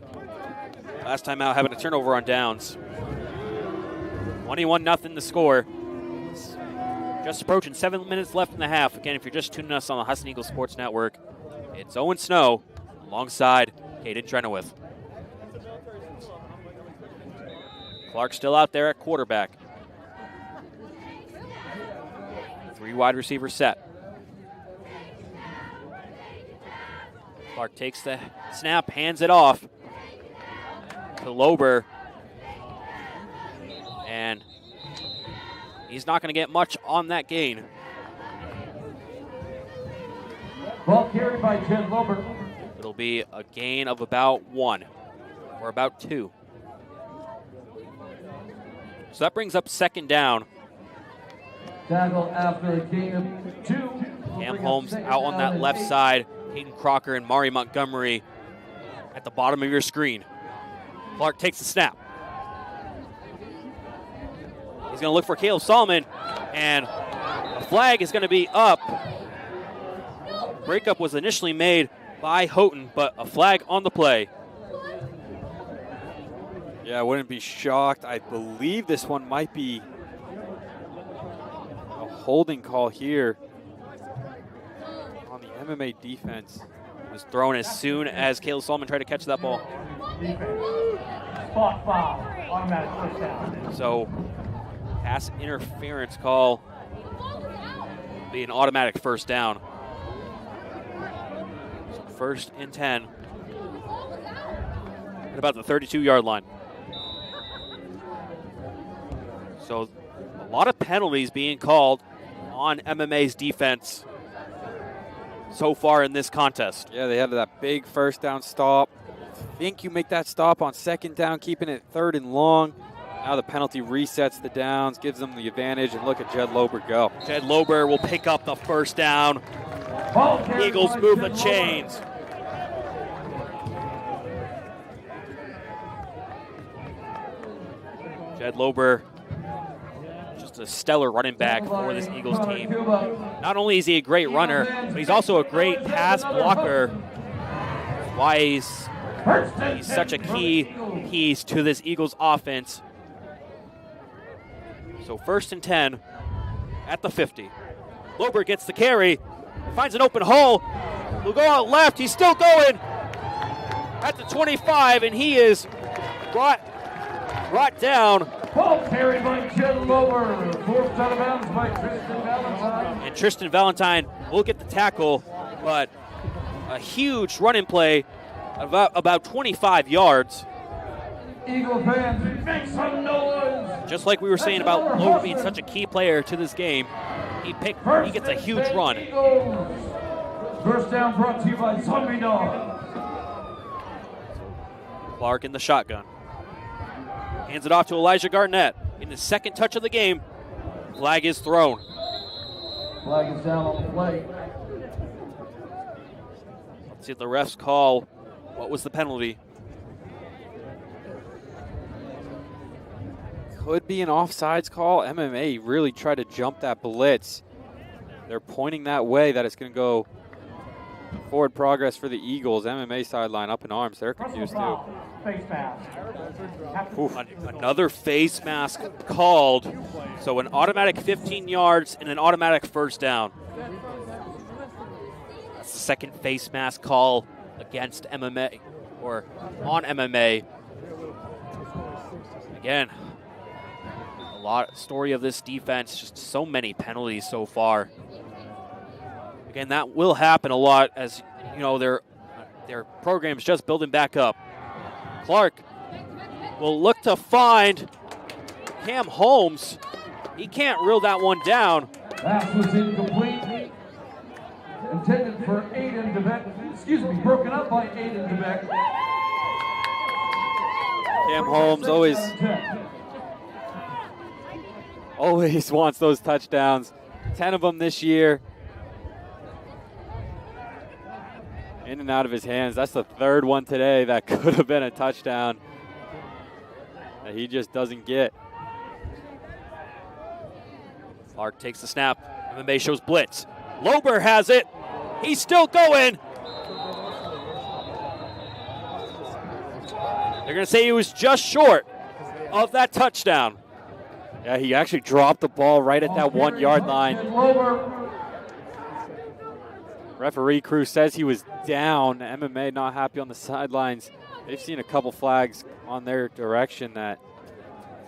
Last time out having a turnover on downs. 21-0 the score. Just approaching 7 minutes left in the half. Again, if you're just tuning us on the Husson Eagles Sports Network, it's Owen Snow alongside Caden Trenowith. Clark still out there at quarterback. 3 wide receivers set. Clark takes the snap, hands it off to Lober. And he's not going to get much on that gain. Ball carried by Jed Lober. It'll be a gain of about 1 or about 2. So that brings up second down. Tackle after a gain of 2. Cam Holmes out on that left side. Hayden Crocker and Mari Montgomery at the bottom of your screen. Clark takes the snap. He's going to look for Caleb Solomon, and a flag is going to be up. Breakup was initially made by Houghton, but a flag on the play. Yeah, I wouldn't be shocked. I believe this one might be a holding call here on the MMA defense. It was thrown as soon as Caleb Solomon tried to catch that ball. Spot foul, automatic first down. So, pass interference call will be an automatic first down. So 1st and 10 at about the 32-yard line. So a lot of penalties being called on MMA's defense so far in this contest. Yeah, they had that big first down stop. I think you make that stop on second down, keeping it 3rd and long. Now the penalty resets the downs, gives them the advantage, and look at Jed Lober go. Jed Lober will pick up the first down. Eagles move the chains. Jed Lober, just a stellar running back for this Eagles team. Not only is he a great runner, but he's also a great pass blocker. Why he's such a key piece to this Eagles offense. So 1st and 10 at the 50. Lober gets the carry, finds an open hole. He'll go out left. He's still going at the 25, and he is brought down. Ball carried by Jed Lober. Forced out of bounds by Tristan Valentine. And Tristan Valentine will get the tackle, but a huge running play of about 25 yards. Eagle fans, make some noise. Just like we were saying about Lober being such a key player to this game, he gets a huge run. First down brought to you by Zombie Dog. Clark in the shotgun. Hands it off to Elijah Garnett. In the 2nd touch of the game, flag is thrown. Flag is down on the play. Let's see if the refs call. What was the penalty? Could be an offsides call. MMA really tried to jump that blitz. They're pointing that way that it's going to go forward progress for the Eagles. MMA sideline up in arms. They're confused too. Face mask. Another face mask called. So an automatic 15 yards and an automatic first down. That's the 2nd face mask call against MMA or on MMA. Again, story of this defense, just so many penalties so far. Again, that will happen a lot as, you know, their program's just building back up. Clark will look to find Cam Holmes. He can't reel that one down. Pass was incomplete. Intended for Aiden DeBeck. Broken up by Aiden DeBeck. Cam Holmes always wants those touchdowns. 10 of them this year. In and out of his hands. That's the third one today that could have been a touchdown that he just doesn't get. Clark takes the snap. MMA shows blitz. Lober has it. He's still going. They're going to say he was just short of that touchdown. Yeah, he actually dropped the ball right at that 1 yard line. Referee crew says he was down. MMA not happy on the sidelines. They've seen a couple flags on their direction that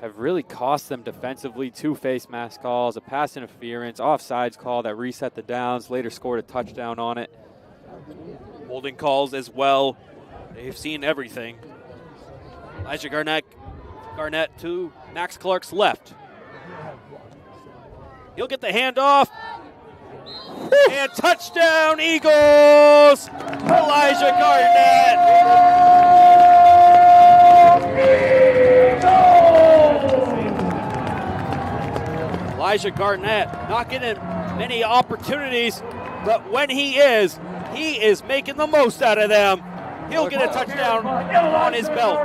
have really cost them defensively. 2 face mask calls, a pass interference, offsides call that reset the downs, later scored a touchdown on it. Holding calls as well. They've seen everything. Elijah Garnett to Max Clark's left. He'll get the handoff. And touchdown, Eagles! Elijah Garnett! Elijah Garnett not getting many opportunities, but when he is making the most out of them. He'll get a touchdown on his belt.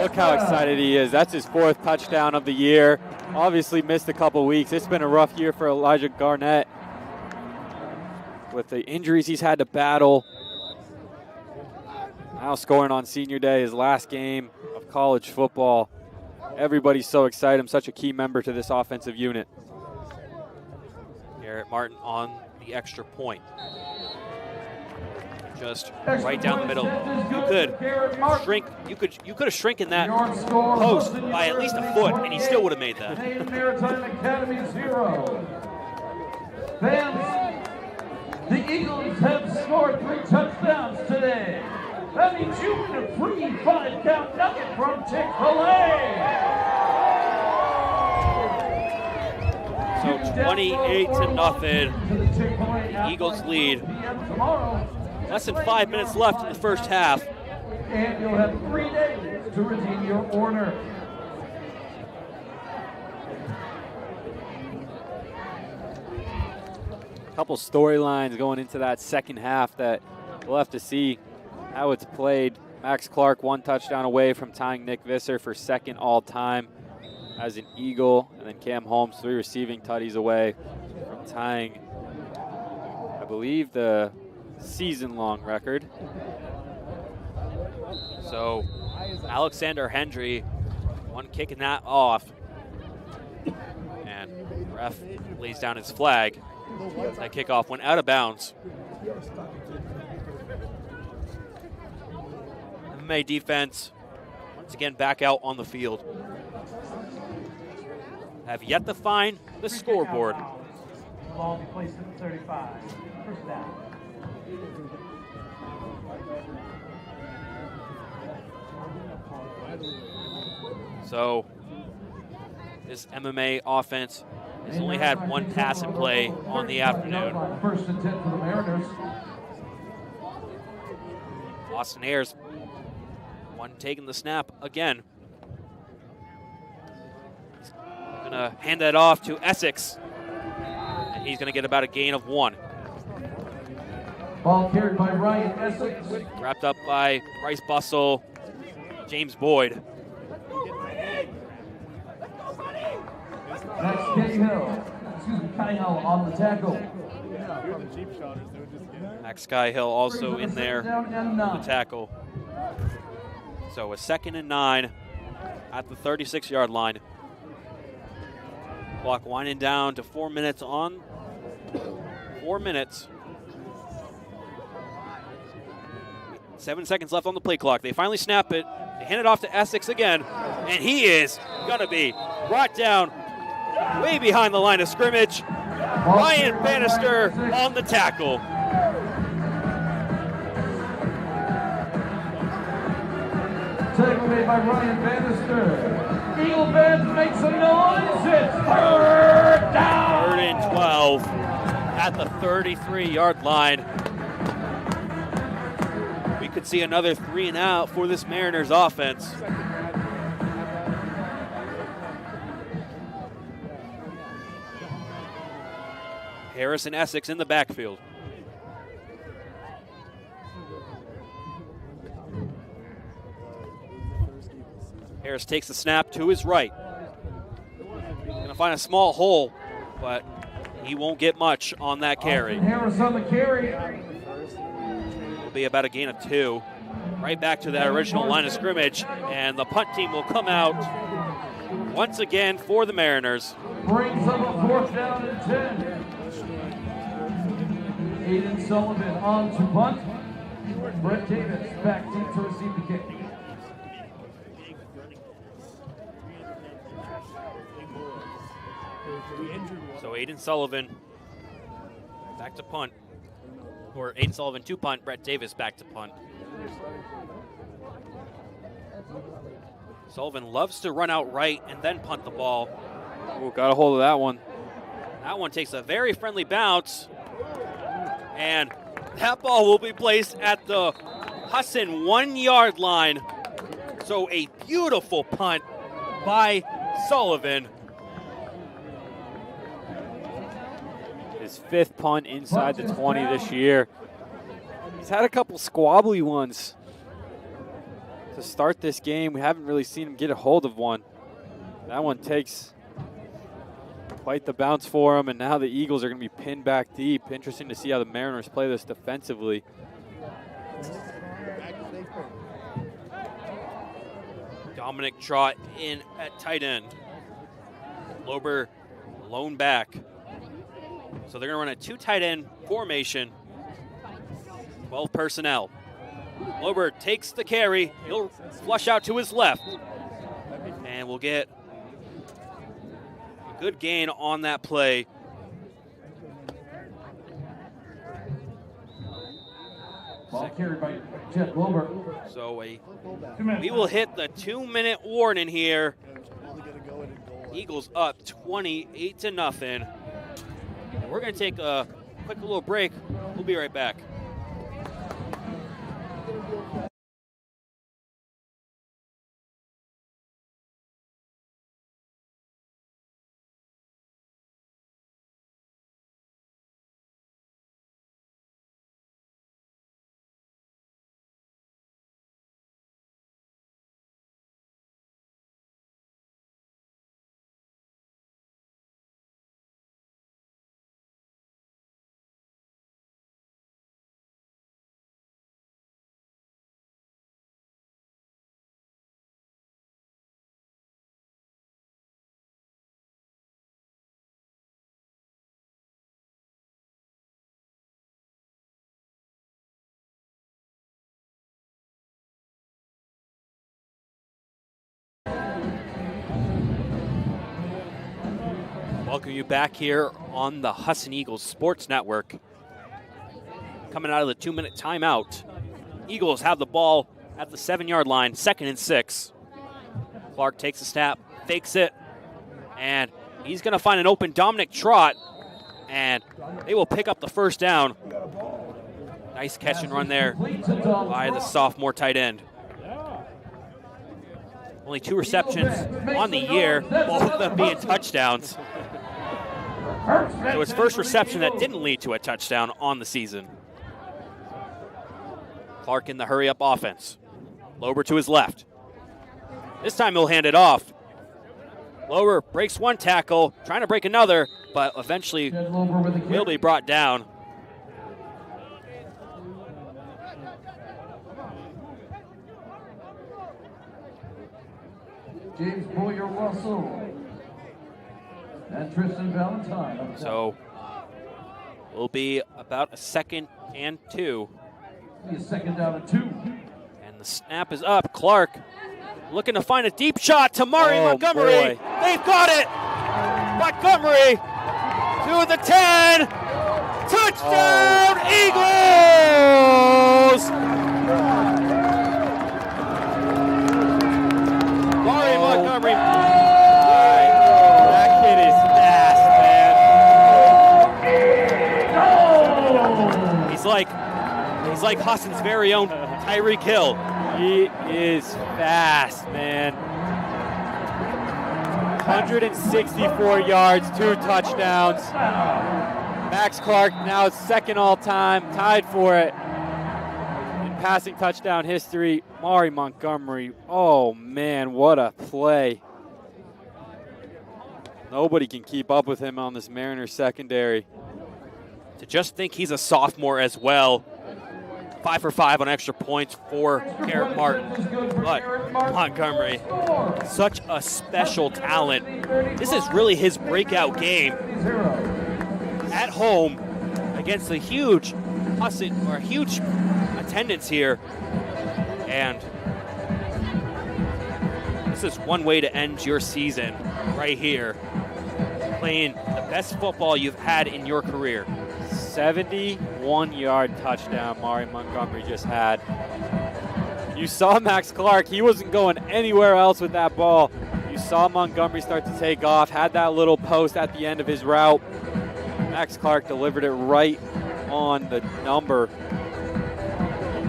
Look how excited he is. That's his 4th touchdown of the year. Obviously missed a couple weeks. It's been a rough year for Elijah Garnett with the injuries he's had to battle. Now scoring on senior day, his last game of college football. Everybody's so excited. I'm such a key member to this offensive unit. Garrett Martin on the extra point. Just right down the middle. You could shrink. You could have shrunken that post by at least a foot, and he still would have made that. Maine Maritime Academy 0. Fans, the Eagles have scored 3 touchdowns today. That means you win a free 5-count nugget from Chick-fil-A. So 28-0. The Eagles lead. Less than 5 minutes left in the first half. And you'll have 3 days to redeem your order. A couple storylines going into that second half that we'll have to see how it's played. Max Clark 1 touchdown away from tying Nick Visser for 2nd all-time as an Eagle. And then Cam Holmes 3 receiving tutties away from tying, I believe, the season-long record. So Alexander Hendry, one kicking that off. And ref lays down his flag. That kickoff went out of bounds. MMA defense once again back out on the field. Have yet to find the scoreboard. Ball be placed at 35. First down. So this MMA offense has only had 1 pass in play on the afternoon. First and 10 for the Mariners. Austin Ayers, one taking the snap again. He's going to hand that off to Essex. And he's going to get about a gain of 1. Ball carried by Ryan Essex. Wrapped up by Bryce Bustle, James Boyd. That's Cahill on the tackle. Max Skyhill also in there on the tackle. So a 2nd and 9 at the 36-yard line. Clock winding down to 4 minutes on. 4 minutes. 7 seconds left on the play clock. They finally snap it. They hand it off to Essex again. And he is going to be brought down way behind the line of scrimmage. Ryan Bannister on the tackle. Tackle made by Ryan Bannister. Eagle fans make some noise. It's third down. 3rd and 12 at the 33-yard line. We could see another 3 and out for this Mariners offense. Harris and Essex in the backfield. Harris takes the snap to his right. Going to find a small hole, but he won't get much on that carry. Harris on the carry. It'll be about a gain of 2. Right back to that original line of scrimmage, and the punt team will come out once again for the Mariners. Brings up a 4th down and 10. Aiden Sullivan on to punt. Brett Davis back deep to receive the kick. So Aiden Sullivan back to punt. Or Aiden Sullivan to punt, Brett Davis back to punt. Sullivan loves to run out right and then punt the ball. Ooh, got a hold of that one. That one takes a very friendly bounce. And that ball will be placed at the Husson 1-yard line. So a beautiful punt by Sullivan. His 5th punt inside the 20 this year. He's had a couple squabbly ones to start this game. We haven't really seen him get a hold of one. That one takes quite the bounce for him, and now the Eagles are going to be pinned back deep. Interesting to see how the Mariners play this defensively. Dominic Trott in at tight end. Lober lone back. So they're going to run a 2 tight end formation. 12 personnel. Lober takes the carry. He'll flush out to his left. And we'll get a good gain on that play. Ball carried by Jet Lober. So we will hit the 2-minute warning here. Eagles up 28-0. We're going to take a quick little break. We'll be right back. Welcome you back here on the Husson Eagles Sports Network. Coming out of the 2-minute timeout. Eagles have the ball at the 7-yard line, 2nd and 6. Clark takes a snap, fakes it, and he's going to find an open Dominic Trott, and they will pick up the 1st down. Nice catch and run there by the sophomore tight end. Only 2 receptions on the year, both of them being touchdowns. So his first reception that didn't lead to a touchdown on the season. Clark in the hurry-up offense. Lober to his left. This time he'll hand it off. Lober breaks 1 tackle, trying to break another, but eventually will be brought down. James Boyer Russell and Tristan Valentine. So will be about a 2nd and 2. Be a 2nd down and 2. And the snap is up. Clark looking to find a deep shot to Montgomery. Boy. They've got it. Montgomery to the 10. Touchdown, Eagles! like Husson's very own Tyreek Hill. He is fast, man. 164 yards, 2 touchdowns. Max Clark now second all-time, tied for it in passing touchdown history. Mari Montgomery, oh man, what a play. Nobody can keep up with him on this Mariners secondary. To just think he's a sophomore as well. 5 for 5 on extra points for Garrett Martin. But Montgomery, such a special talent. This is really his breakout game at home against a huge Husson, or a huge attendance here. And this is one way to end your season right here, playing the best football you've had in your career. 71-yard touchdown Mari Montgomery just had. You saw Max Clark. He wasn't going anywhere else with that ball. You saw Montgomery start to take off, had that little post at the end of his route. Max Clark delivered it right on the number.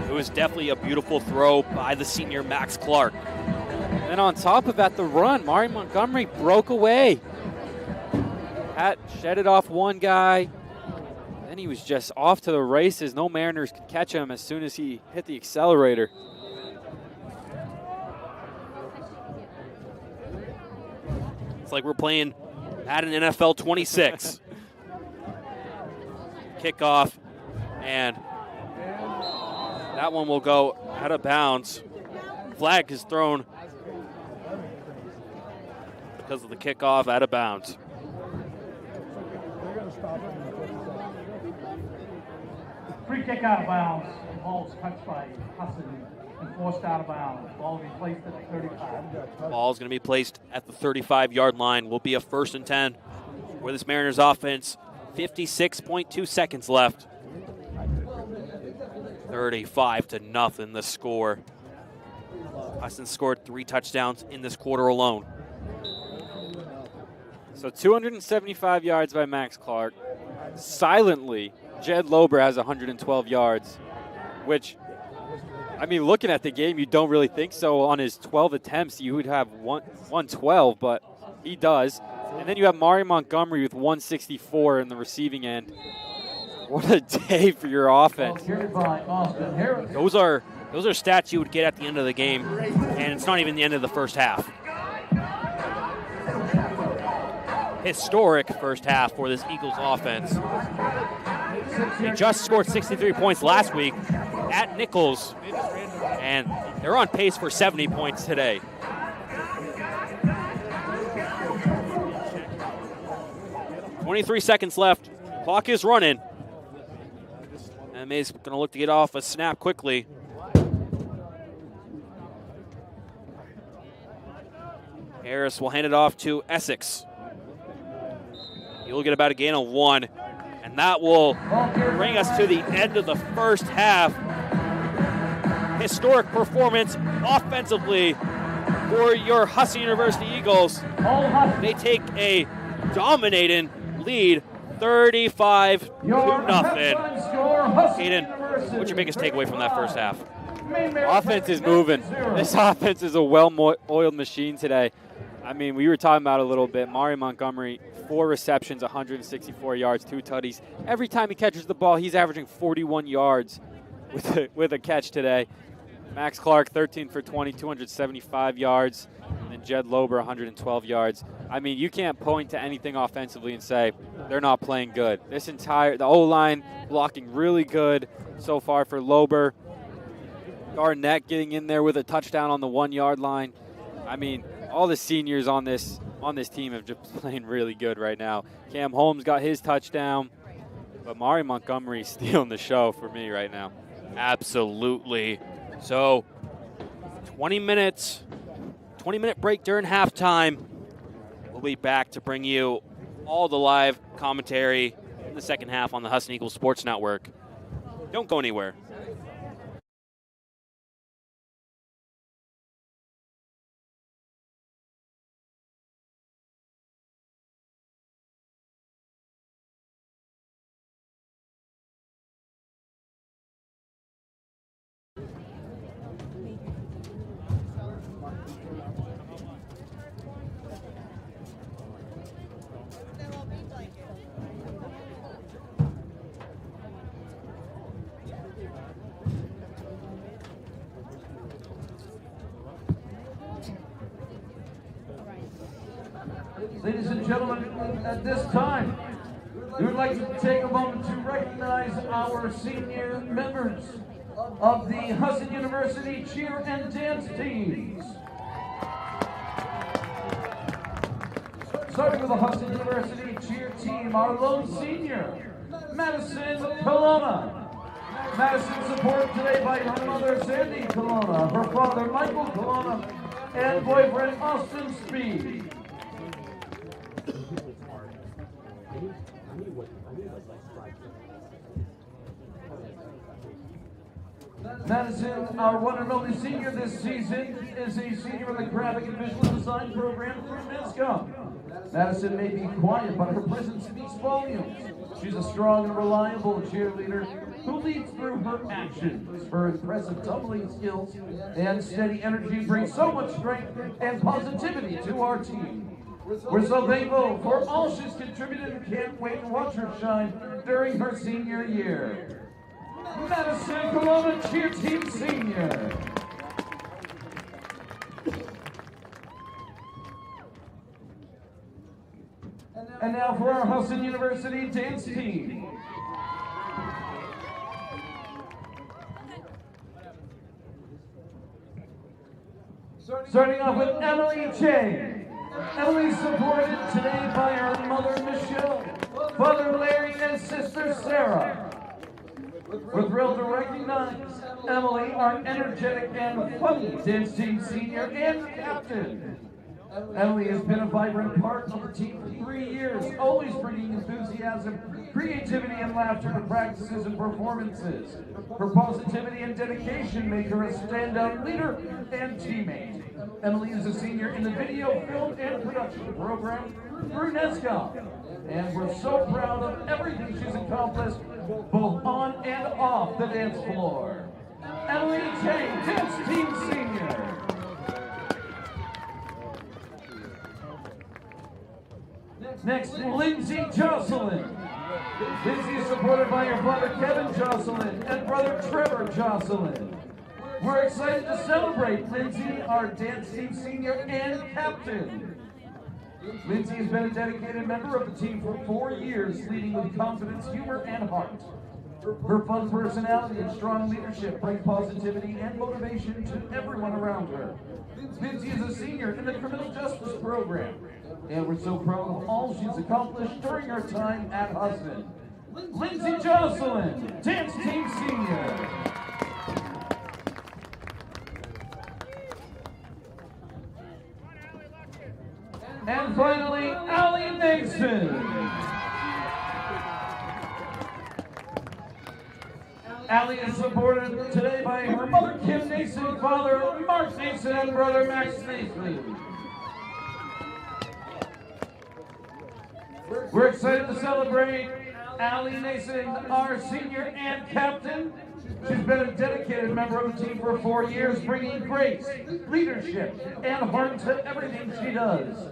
It was definitely a beautiful throw by the senior Max Clark. And on top of that, the run, Mari Montgomery broke away. Shedded off one guy. Then he was just off to the races. No Mariners could catch him as soon as he hit the accelerator. It's like we're playing at an NFL 26. Kickoff, and that one will go out of bounds. Flag is thrown because of the kickoff, out of bounds. Free kick out of bounds. The ball was touched by Husson and forced out of bounds. Ball will be placed at the 35. Ball is going to be placed at the 35-yard line. Will be a 1st and 10 for this Mariners offense. 56.2 seconds left. 35-0 the score. Husson scored 3 touchdowns in this quarter alone. So 275 yards by Max Clark. Silently, Jed Lober has 112 yards, which, I mean, looking at the game, you don't really think so. On his 12 attempts, you would have 112, but he does. And then you have Mari Montgomery with 164 in the receiving end. What a day for your offense. Those are stats you would get at the end of the game, and it's not even the end of the first half. Historic first half for this Eagles offense. They just scored 63 points last week at Nichols, and they're on pace for 70 points today. .23 seconds left. Clock is running. And May's going to look to get off a snap quickly. Harris will hand it off to Essex. He'll get about a gain of 1. And that will bring us to the end of the first half. Historic performance offensively for your Husson University Eagles. They take a dominating lead, 35-0. Hayden, what's your biggest takeaway from that first half? Offense is moving. This offense is a well-oiled machine today. I mean, we were talking about it a little bit. Mari Montgomery, 4 receptions, 164 yards, 2 tutties. Every time he catches the ball, he's averaging 41 yards with a catch today. Max Clark, 13 for 20, 275 yards. And then Jed Lober, 112 yards. I mean, you can't point to anything offensively and say they're not playing good. The O-line blocking really good so far for Lober. Garnett getting in there with a touchdown on the 1-yard line. I mean, all the seniors on this team have just playing really good right now. Cam Holmes got his touchdown, but Mari Montgomery stealing the show for me right now. Absolutely. So, 20-minute break during halftime. We'll be back to bring you all the live commentary in the second half on the Husson Eagles Sports Network. Don't go anywhere. Ladies and gentlemen, at this time, we would like to take a moment to recognize our senior members of the Husson University cheer and dance teams. Starting with the Husson University cheer team, our lone senior, Madison Colonna. Madison supported today by her mother, Sandy Colonna, her father, Michael Colonna, and boyfriend, Austin Speed. Madison, our one and only senior this season, is a senior in the graphic and visual design program through NCAA. Madison may be quiet, but her presence speaks volumes. She's a strong and reliable cheerleader who leads through her actions. Her impressive tumbling skills and steady energy bring so much strength and positivity to our team. We're so thankful for all she's contributed and can't wait to watch her shine during her senior year. Madison Colonna Cheer Team Senior. And now for our Husson University dance team. Starting off with Emily Chang. Emily supported today by her mother Michelle, father Larry, and sister Sarah. We're thrilled to recognize Emily, our energetic and funny dance team senior and captain. Emily has been a vibrant part of the team for 3 years, always bringing enthusiasm, creativity, and laughter to practices and performances. Her positivity and dedication make her a standout leader and teammate. Emily is a senior in the video, film, and production program through NCAA, and we're so proud of everything she's accomplished, both on and off the dance floor. Emily Chang, Dance Team Senior. Next, Lindsay Jocelyn. Lindsay is supported by her father Kevin Jocelyn and brother Trevor Jocelyn. We're excited to celebrate Lindsay, our dance team senior and captain. Lindsay has been a dedicated member of the team for 4 years, leading with confidence, humor, and heart. Her fun personality and strong leadership bring positivity and motivation to everyone around her. Lindsay is a senior in the criminal justice program, and we're so proud of all she's accomplished during her time at Husson. Lindsay Jocelyn, Dance Team Senior. And finally, Allie Nason. Allie is supported today by her mother Kim Nason, father Mark Nason, and brother Max Nason. We're excited to celebrate Allie Nason, our senior and captain. She's been a dedicated member of the team for 4 years, bringing grace, leadership, and heart to everything she does.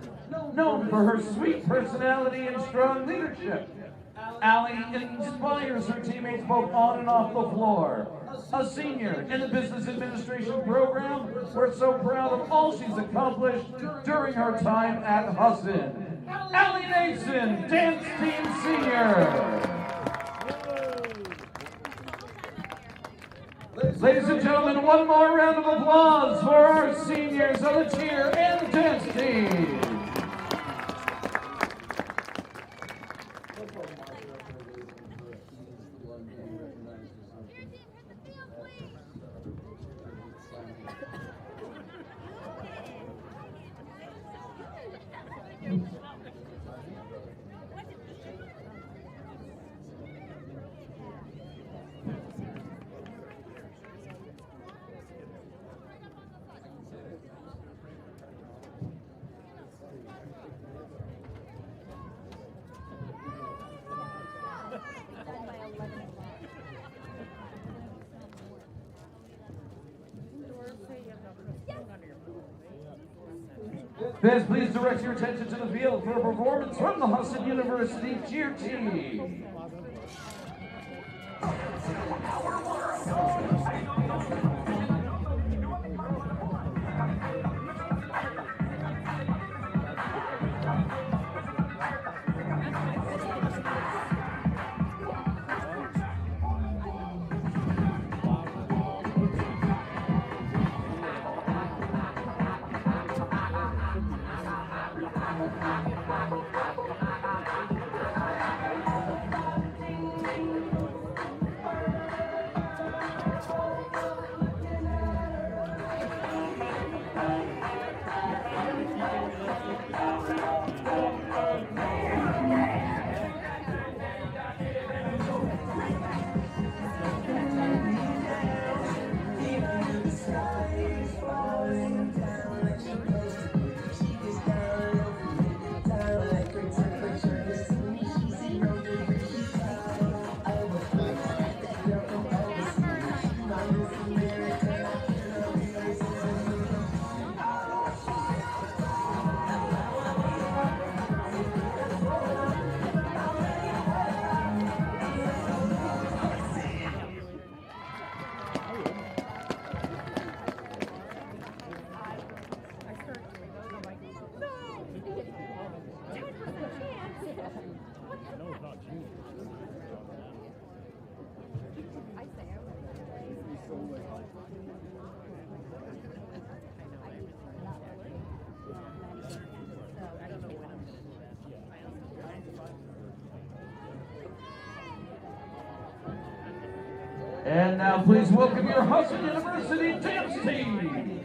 Known for her sweet personality and strong leadership, Allie inspires her teammates both on and off the floor. A senior in the business administration program, we're so proud of all she's accomplished during her time at Husson. Allie Nason, Dance Team Senior. Ladies and gentlemen, one more round of applause for our seniors of the cheer and dance team. Fans, please direct your attention to the field for a performance from the Husson University cheer team. And now please welcome your Husson University dance team.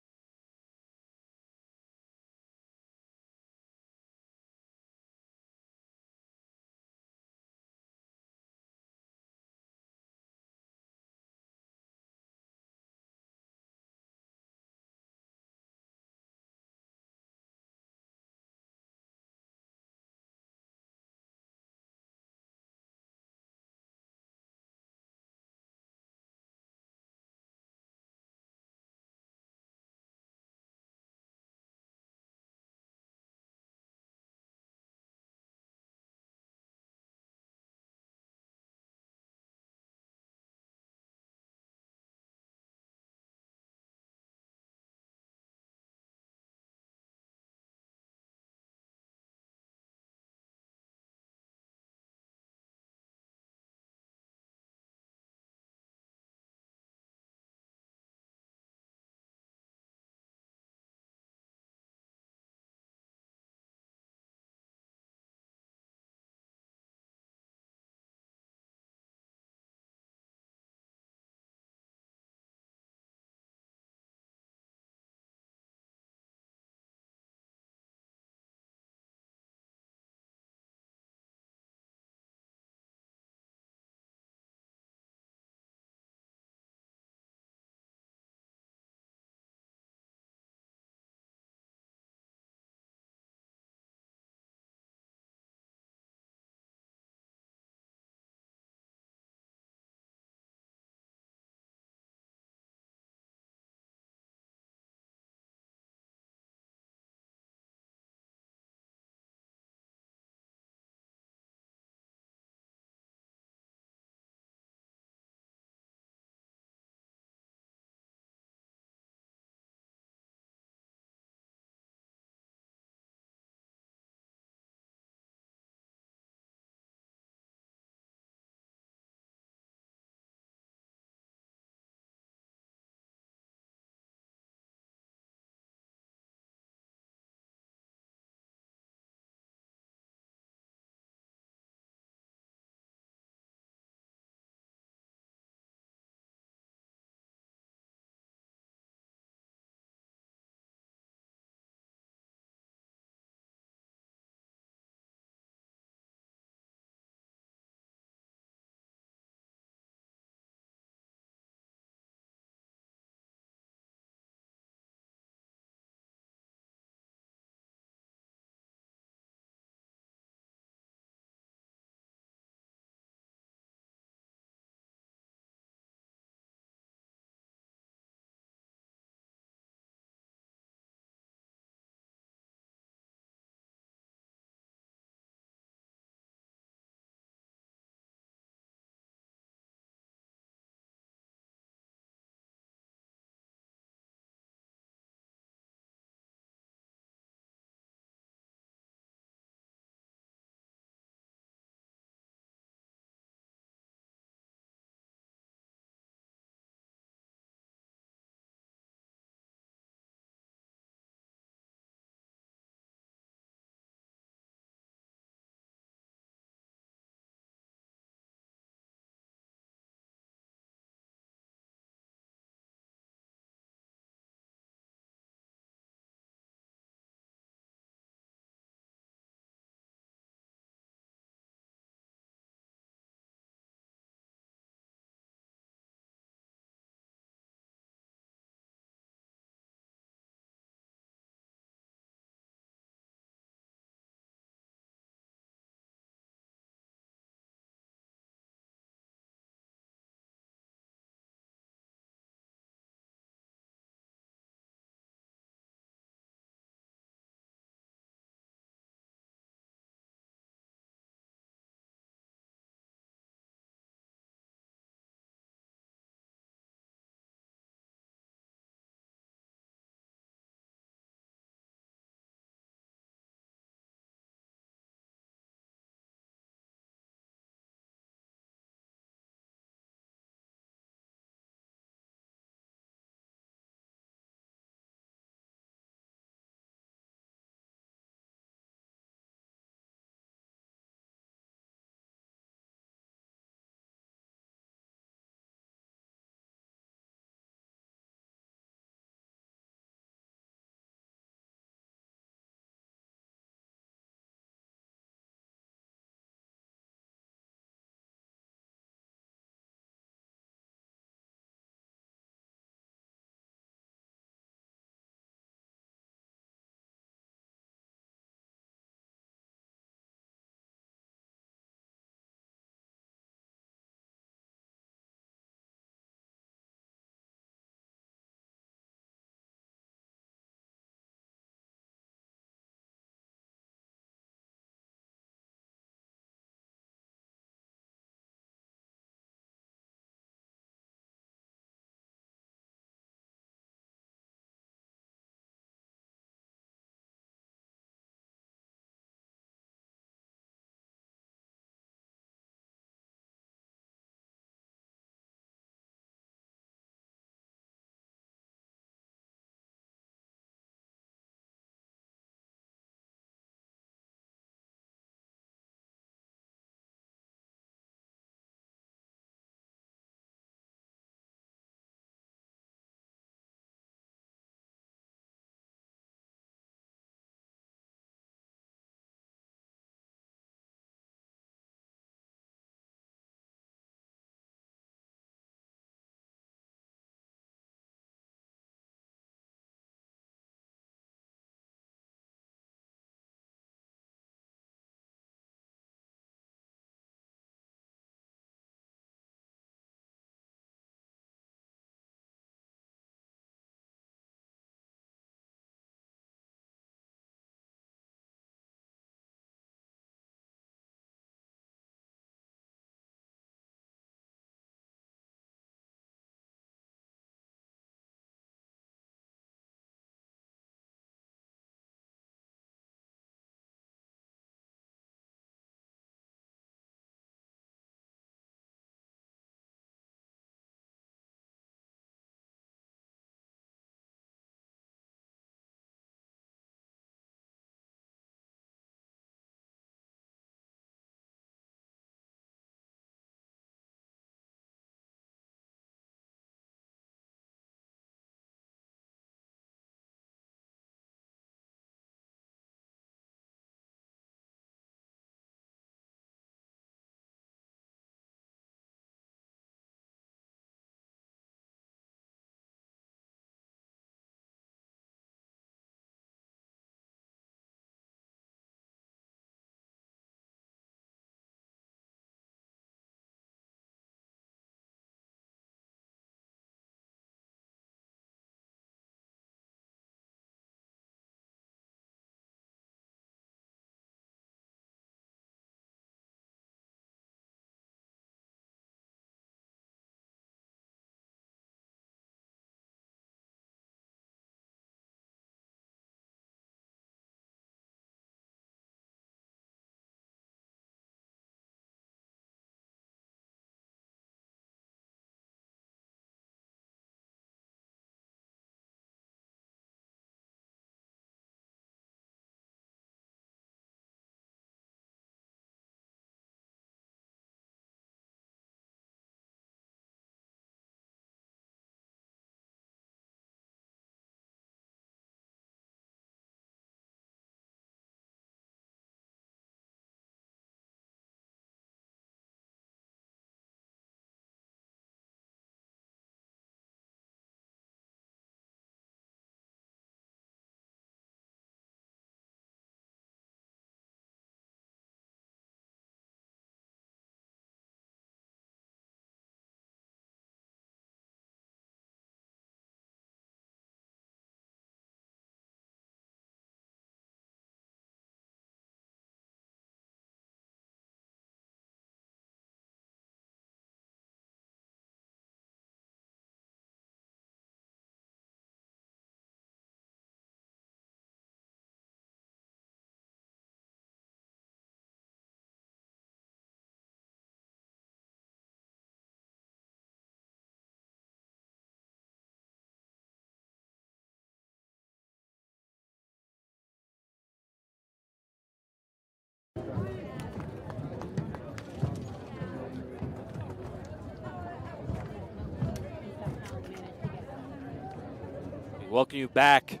We welcome you back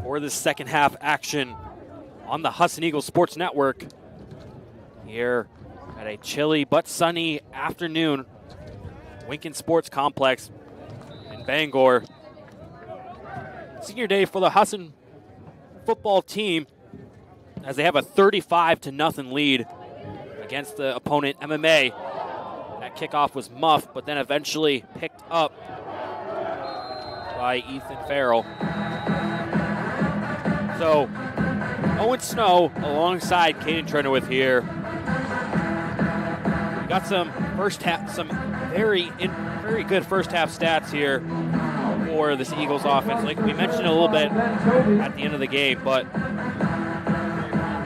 for the second half action on the Husson Eagles Sports Network here at a chilly but sunny afternoon. Winkin Sports Complex in Bangor. Senior day for the Husson football team as they have a 35-0 lead against the opponent MMA. That kickoff was muffed, but then eventually picked up by Ethan Farrell. So, Owen Snow alongside Caden Trenowith here. We got some very good first half stats here for this Eagles offense. Like we mentioned a little bit at the end of the game, but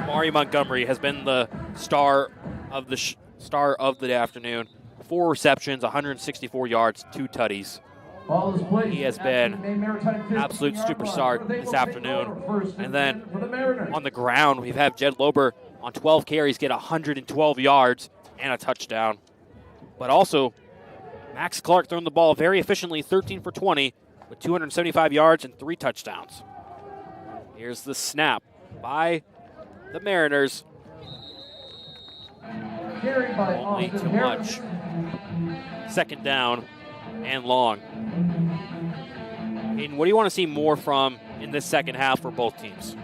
Mari Montgomery has been the star of the afternoon. 4 receptions, 164 yards, 2 tutties. He has been absolute superstar this afternoon. And then on the ground, we've had Jed Lober on 12 carries get 112 yards and a touchdown. But also, Max Clark throwing the ball very efficiently, 13 for 20 with 275 yards and 3 touchdowns. Here's the snap by the Mariners. Only too much. Second down and long. Hayden, what do you want to see more from in this second half for both teams?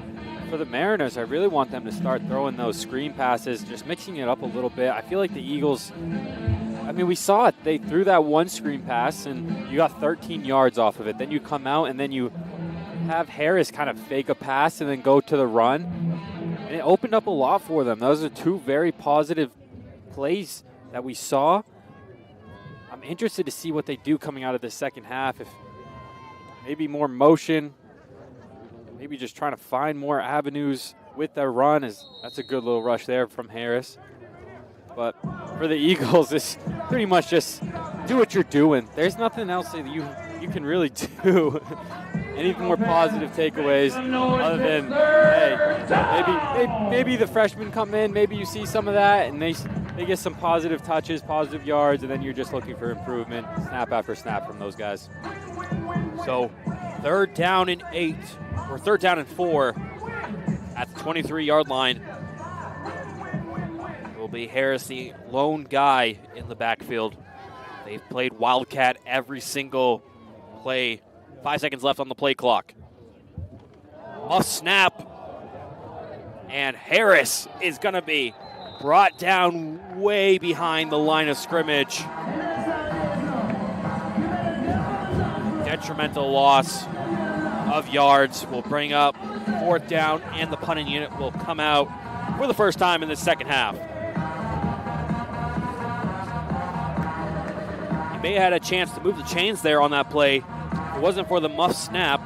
For the Mariners, I really want them to start throwing those screen passes, just mixing it up a little bit. I feel like the Eagles, we saw it. They threw that one screen pass, and you got 13 yards off of it. Then you come out, and then you have Harris kind of fake a pass and then go to the run. And it opened up a lot for them. Those are 2 very positive plays that we saw. I'm interested to see what they do coming out of the second half. If maybe more motion, maybe just trying to find more avenues with their run. That's a good little rush there from Harris. But for the Eagles, it's pretty much just do what you're doing. There's nothing else that you can really do. Any more positive takeaways other than, hey, maybe the freshmen come in, maybe you see some of that, and they get some positive touches, positive yards, and then you're just looking for improvement, snap after snap from those guys. So 3rd down and 8, or 3rd down and 4 at the 23-yard line. It will be Harris, the lone guy in the backfield. They've played Wildcat every single play. 5 seconds left on the play clock. Off snap. And Harris is going to be brought down way behind the line of scrimmage. Detrimental loss of yards will bring up 4th down, and the punting unit will come out for the first time in the second half. He may have had a chance to move the chains there on that play. If it wasn't for the muff snap.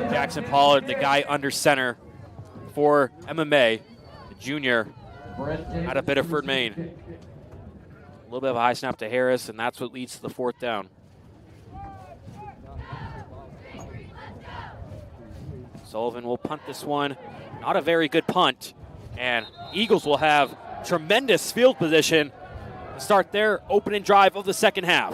Jackson Pollard, the guy under center for MMA, the junior out of Biddeford, Maine. A little bit of a high snap to Harris, and that's what leads to the 4th down. Sullivan will punt this one. Not a very good punt. And Eagles will have tremendous field position to start their opening drive of the second half.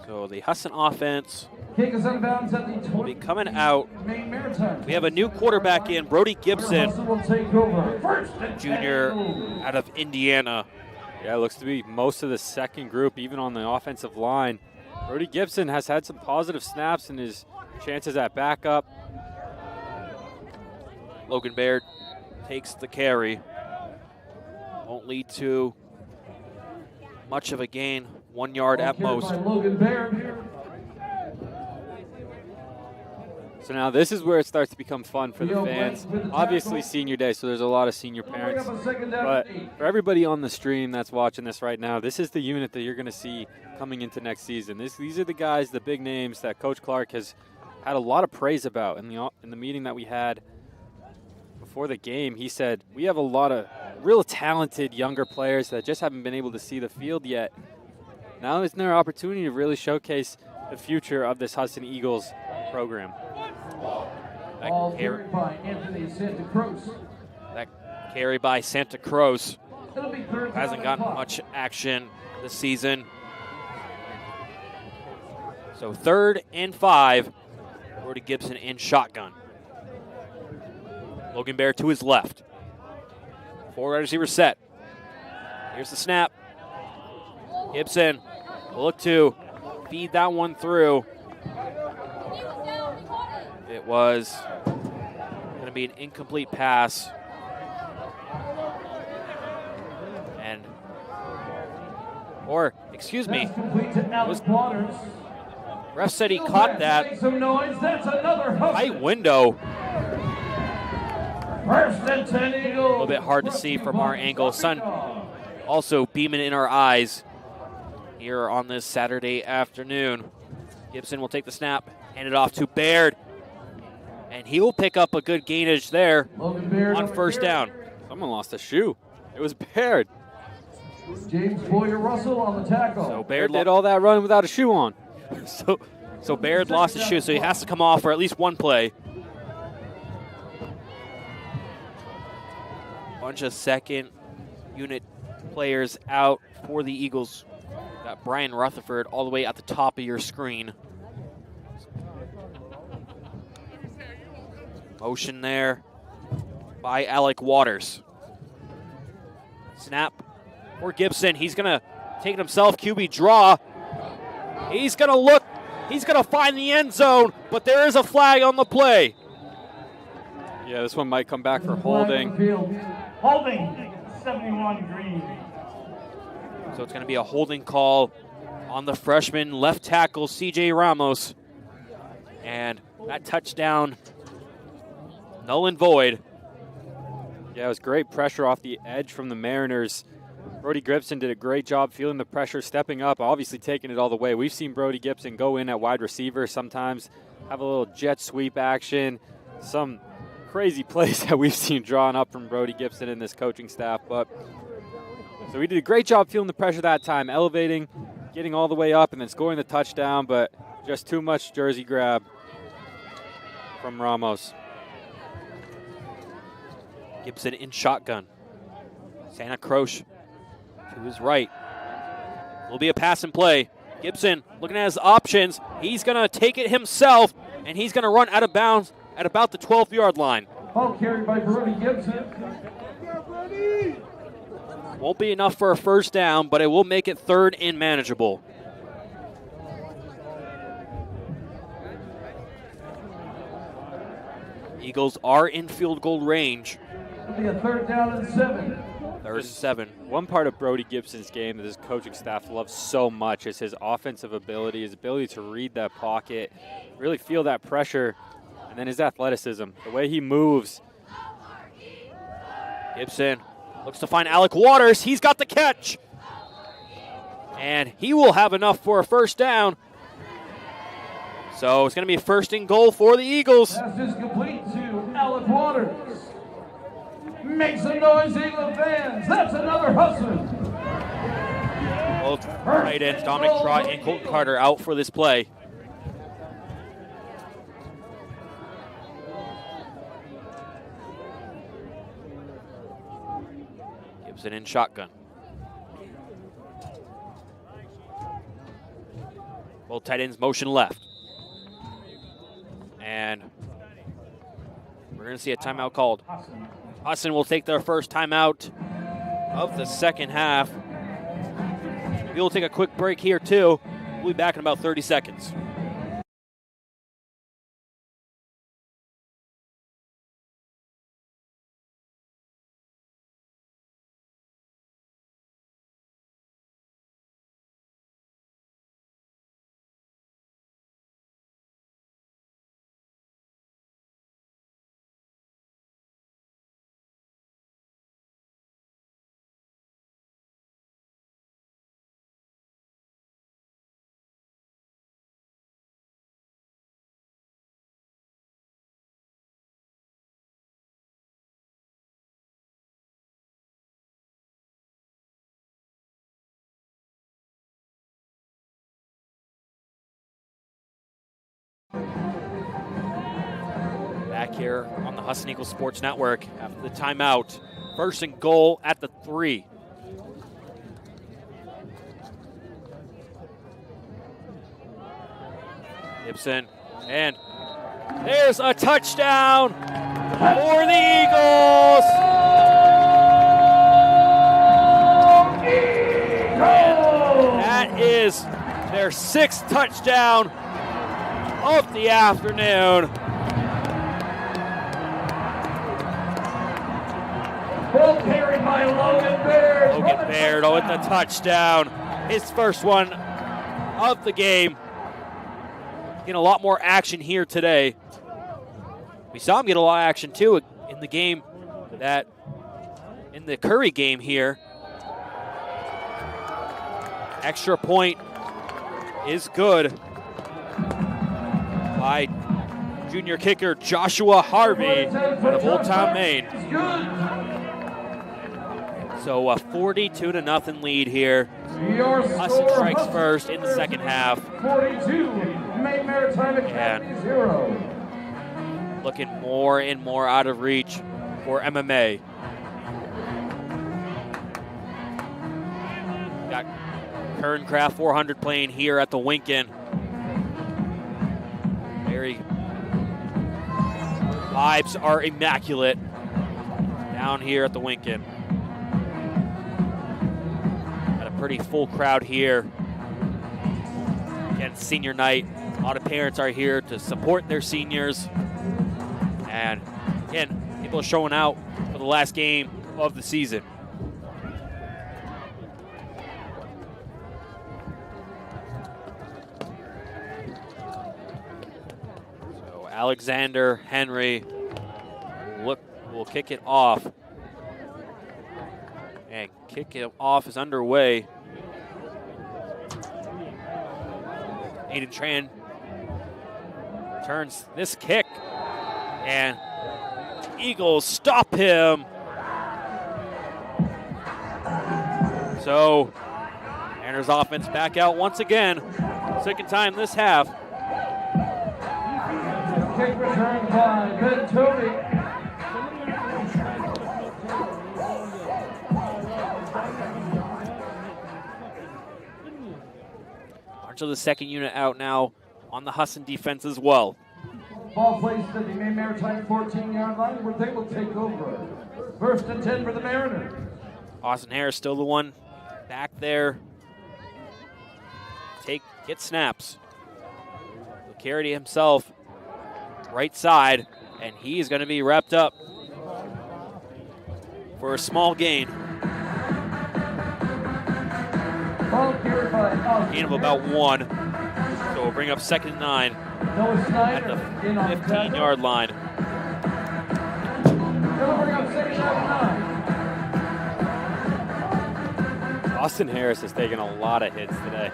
So the Husson offense Kick is inbounds at the will be coming out. Maine Maritime. We have a new quarterback in, Brody Gibson, Husson will take over. First and junior 10. out of Indiana. Yeah, it looks to be most of the second group, even on the offensive line. Brody Gibson has had some positive snaps in his chances at backup. Logan Baird takes the carry. Won't lead to much of a gain, 1 yard at most. By Logan Baird. So now this is where it starts to become fun for the fans. Obviously senior day, so there's a lot of senior parents. But for everybody on the stream that's watching this right now, this is the unit that you're going to see coming into next season. These are the guys, the big names that Coach Clark has had a lot of praise about. In the meeting that we had before the game, he said, we have a lot of real talented younger players that just haven't been able to see the field yet. Now is their opportunity to really showcase the future of this Husson Eagles program. Ball carried by Anthony Santa Cruz. That carry by Santa Cruz It'll be third down hasn't and gotten 5. much action this season. So 3rd and 5. Brody Gibson in shotgun. Logan Bear to his left. 4 wide receiver set. Here's the snap. Gibson will look to feed that one through. It was going to be an incomplete pass. Excuse me, That's complete to Alex Waters. ref said he caught that. Make some noise. That's another Husson. Tight window. First and 10 Eagles. A little bit hard to see from our angle. Sun also beaming in our eyes here on this Saturday afternoon. Gibson will take the snap, hand it off to Baird, and he will pick up a good gainage there on first down. Someone lost a shoe. It was Baird. James Boyer Russell on the tackle. So Baird Baird did all that run without a shoe on. So Baird lost his shoe, so he has to come off for at least one play. Bunch of second unit players out for the Eagles. Got Brian Rutherford all the way at the top of your screen. Motion there by Alec Waters. Snap for Gibson. He's going to take it himself. QB draw. He's going to look. He's going to find the end zone, but there is a flag on the play. Yeah, this one might come back for holding. Holding, 71 Green. So it's going to be a holding call on the freshman left tackle, C.J. Ramos. And that touchdown, null and void. Yeah, it was great pressure off the edge from the Mariners. Brody Gibson did a great job feeling the pressure, stepping up, obviously taking it all the way. We've seen Brody Gibson go in at wide receiver sometimes, have a little jet sweep action, some crazy plays that we've seen drawn up from Brody Gibson and this coaching staff. But so he did a great job feeling the pressure that time, elevating, getting all the way up, and then scoring the touchdown, but just too much jersey grab from Ramos. Gibson in shotgun. Santa Cruz to his right. Will be a pass and play. Gibson looking at his options. He's going to take it himself, and he's going to run out of bounds at about the 12-yard line. Ball carried by Brody Gibson. Won't be enough for a first down, but it will make it 3rd and manageable. Eagles are in field goal range. It'll be a 3rd down and 7. 3rd and 7. One part of Brody Gibson's game that his coaching staff loves so much is his offensive ability, his ability to read that pocket, really feel that pressure, and then his athleticism, the way he moves. Gibson looks to find Alec Waters. He's got the catch. And he will have enough for a first down. So it's going to be 1st and goal for the Eagles. Pass is complete to Alec Waters. Make some noise, Eagle fans. That's another Husson. Both tight ends, Dominic Trott and Colton Carter, out for this play. Gibson in shotgun. Both tight ends motion left. And we're going to see a timeout called. Husson will take their first timeout of the second half. We'll take a quick break here, too. We'll be back in about 30 seconds. back here on the Husson Eagles Sports Network after the timeout. First and goal at the 3. Gibson, and there's a touchdown for the Eagles! And that is their 6th touchdown of the afternoon. Ball carried by Logan Baird. Logan Baird with the touchdown. His first one of the game. Getting a lot more action here today. We saw him get a lot of action too in the game in the Curry game here. Extra point is good by junior kicker Joshua Harvey out of Old Town, Maine. So a 42-0 lead here. Husson strikes first in the second half. 42, Maine Maritime Academy 0. Looking more and more out of reach for MMA. Got Kerncraft 400 playing here at the Winkin. Vibes are immaculate down here at the Winkin. Got a pretty full crowd here. Again, senior night. A lot of parents are here to support their seniors. And again, people are showing out for the last game of the season. So Alexander Henry will kick it off. And kick it off is underway. Aiden Tran turns this kick. And Eagles stop him. So, Mariners offense back out once again. Second time this half. Kick returned by Ben Toby. Bunch of the second unit out now on the Husson defense as well. Ball placed at the Maine Maritime 14-yard line where they will take over. First and 10 for the Mariners. Austin Harris still the one back there. Get snaps. Carity himself, right side, and he's going to be wrapped up for a small gain. Ball carried by Austin. Gain of about 1. So we'll bring up 2nd and 9 at the 15-yard line. Austin Harris has taken a lot of hits today.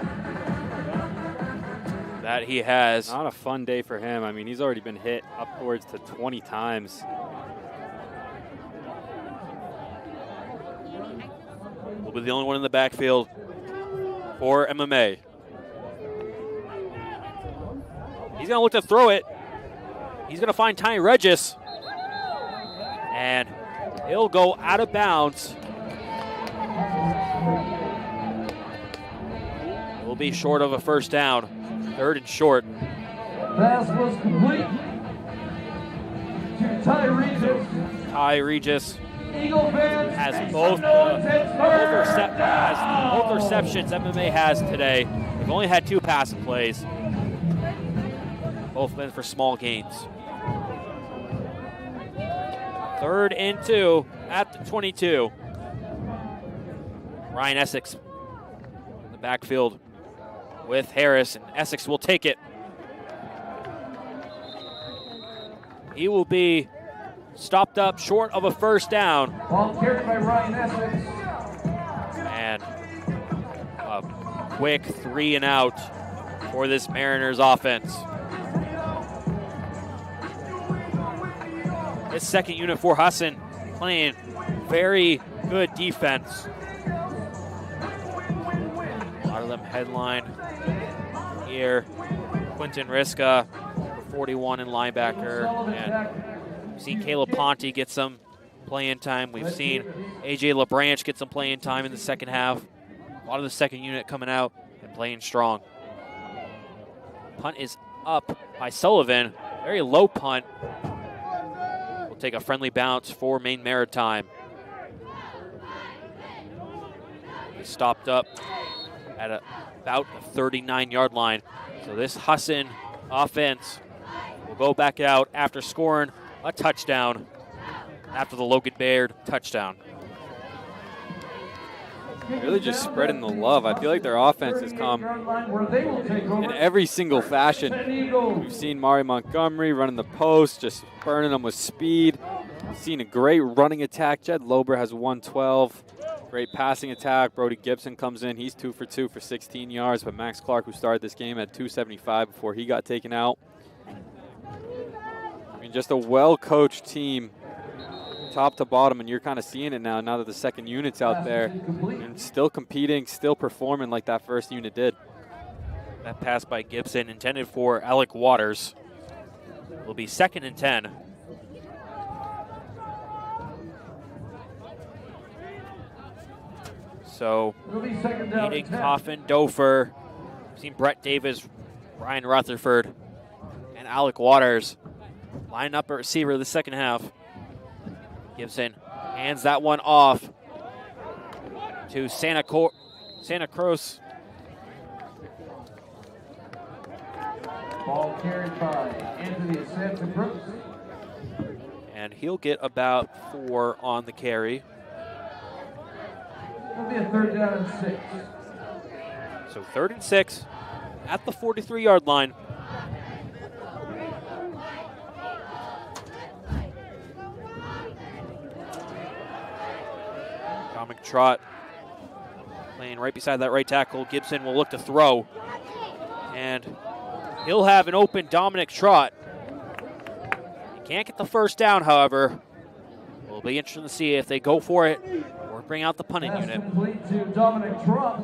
That he has. Not a fun day for him. I mean, he's already been hit upwards to 20 times. Will be the only one in the backfield for MMA. He's going to look to throw it. He's going to find Ty Regis. And he'll go out of bounds. Will be short of a first down. 3rd and short. Pass was complete to Ty Regis. Ty Regis Eagle fans has both receptions MMA has today. They've only had 2 passing plays. Both been for small gains. 3rd and 2 at the 22. Ryan Essex in the backfield with Harris, and Essex will take it. He will be stopped up short of a first down. Ball carried by Ryan Essex. And a quick 3 and out for this Mariners offense. This second unit for Husson playing very good defense. A lot of them headline here. Quentin Riska, 41 in linebacker, and We've seen Caleb Ponte get some playing time. We've seen A.J. LaBranche get some playing time in the second half. A lot of the second unit coming out and playing strong. Punt is up by Sullivan. Very low punt. We'll take a friendly bounce for Maine Maritime. He stopped up at about the 39-yard line. So this Husson offense will go back out after scoring a touchdown after the Logan Baird touchdown. Really just spreading the love. I feel like their offense has come in every single fashion. We've seen Mari Montgomery running the post, just burning them with speed. We've seen a great running attack. Jed Lober has 112. Great passing attack. Brody Gibson comes in. He's 2 for 2 for 16 yards, but Max Clark, who started this game, had 275 before he got taken out. I mean, just a well-coached team, top to bottom, and you're kind of seeing it now that the second unit's out there and still competing, still performing like that first unit did. That pass by Gibson intended for Alec Waters will be 2nd and 10. So, Hayden Coffin, Dofer, we've seen Brett Davis, Ryan Rutherford, and Alec Waters line up at receiver the second half. Gibson hands that one off to Santa Cruz. Ball carried by Anthony Santa Cruz. And he'll get about 4 on the carry. It'll be a 3rd down and 6. So 3rd and 6 at the 43-yard line. Comic trot playing right beside that right tackle. Gibson will look to throw. And he'll have an open Dominic Trot. He can't get the first down, however. It'll be interesting to see if they go for it or bring out the punting unit. Complete to Dominic Trot.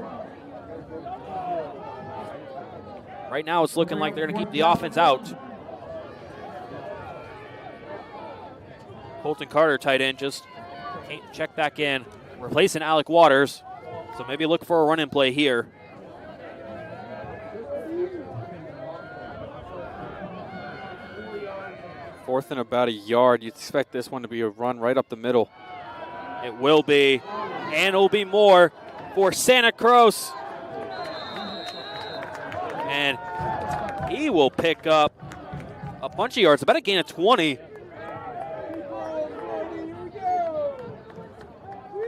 Right now it's looking like they're going to keep the offense out. Colton Carter, tight end, just check back in, replacing Alec Waters. So maybe look for a run and play here. Fourth and about a yard. You'd expect this one to be a run right up the middle. It will be, and it'll be more for Santa Cruz. And he will pick up a bunch of yards, about a gain of 20.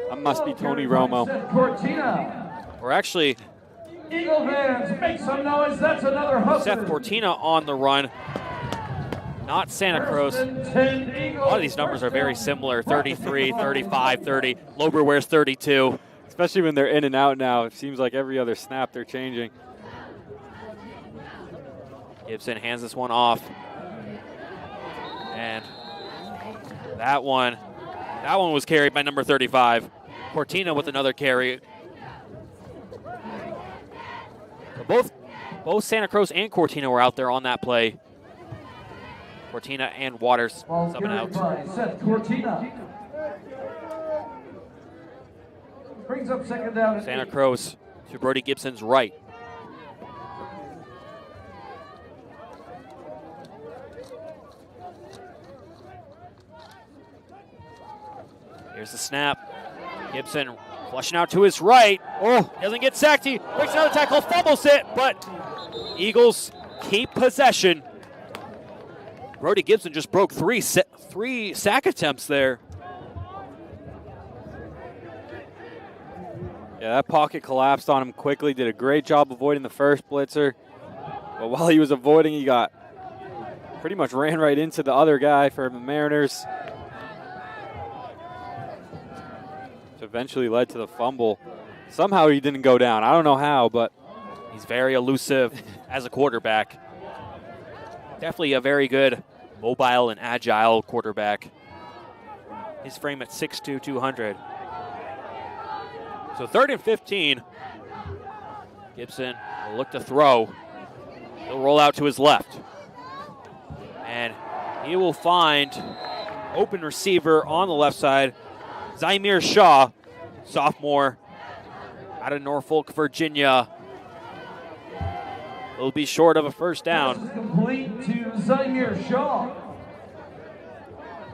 That must be Tony Romo. Or actually, Eagle fans, make some noise. That's another Husson. Seth Cortina on the run. Not Santa Cruz. A lot of these numbers are very similar. 33, 35, 30. Lober wears 32. Especially when they're in and out now. It seems like every other snap they're changing. Gibson hands this one off. And that one was carried by number 35. Cortina with another carry. So both Santa Cruz and Cortina were out there on that play. Cortina and Waters subbing out. Seth Cortina. Brings up 2nd down. Santa Cruz to Brody Gibson's right. Here's the snap. Gibson flushing out to his right. Oh, doesn't get sacked. He breaks another tackle, fumbles it, but Eagles keep possession. Brody Gibson just broke three sack attempts there. Yeah, that pocket collapsed on him quickly. Did a great job avoiding the first blitzer. But while he was avoiding, he got pretty much ran right into the other guy for the Mariners. Which eventually led to the fumble. Somehow he didn't go down. I don't know how, but he's very elusive as a quarterback. Definitely a very good mobile and agile quarterback. His frame at 6'2", 200. So 3rd and 15. Gibson will look to throw. He'll roll out to his left. And he will find open receiver on the left side, Zymir Shaw, sophomore out of Norfolk, Virginia. Will be short of a first down. This is complete to Zymir Shaw.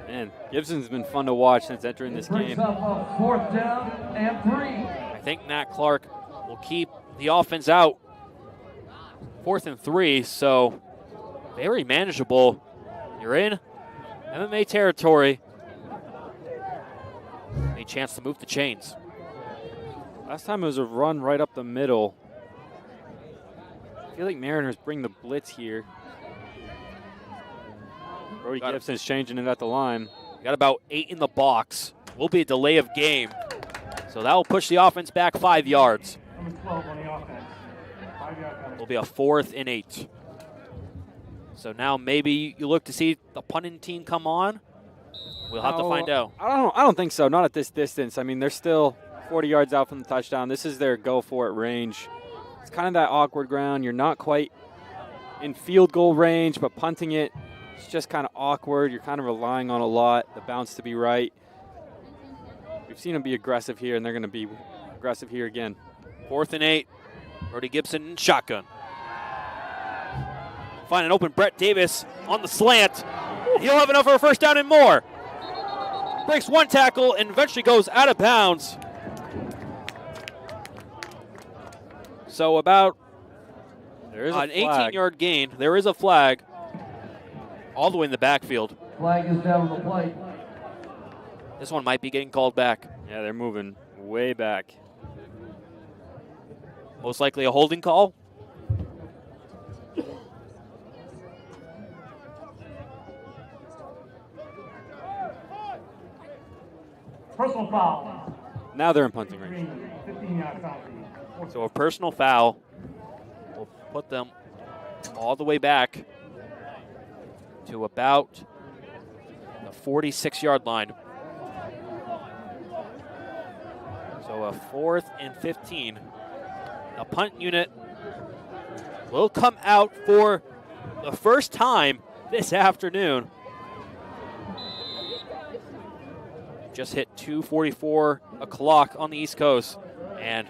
Man, Gibson's been fun to watch since entering this Brings game. up a 4th down and 3. I think Nat Clark will keep the offense out. 4th and 3, so very manageable. You're in MMA territory. A chance to move the chains. Last time it was a run right up the middle. I feel like Mariners bring the blitz here. Brody Gibson's changing it at the line. Got about 8 in the box. Will be a delay of game. So that will push the offense back 5 yards. Number 12 on the offense. 5-yard penalty. Will be a 4th and 8. So now maybe you look to see the punting team come on. We'll have to find out. I don't think so. Not at this distance. I mean, they're still 40 yards out from the touchdown. This is their go for it range. It's kind of that awkward ground. You're not quite in field goal range, but punting it, it's just kind of awkward. You're kind of relying on a lot, the bounce to be right. We've seen them be aggressive here, and they're going to be aggressive here again. 4th and 8. Brody Gibson in shotgun. Find an open Brett Davis on the slant. He'll have enough for a first down and more. Breaks one tackle and eventually goes out of bounds. So about an 18-yard gain. There is a flag all the way in the backfield. Flag is down on the plate. This one might be getting called back. Yeah, they're moving way back. Most likely a holding call. Personal foul. Now they're in punting range. 15-yard penalty. So a personal foul will put them all the way back to about the 46-yard line. So a 4th and 15. The punt unit will come out for the first time this afternoon. Just hit 2:44 o'clock on the East Coast. And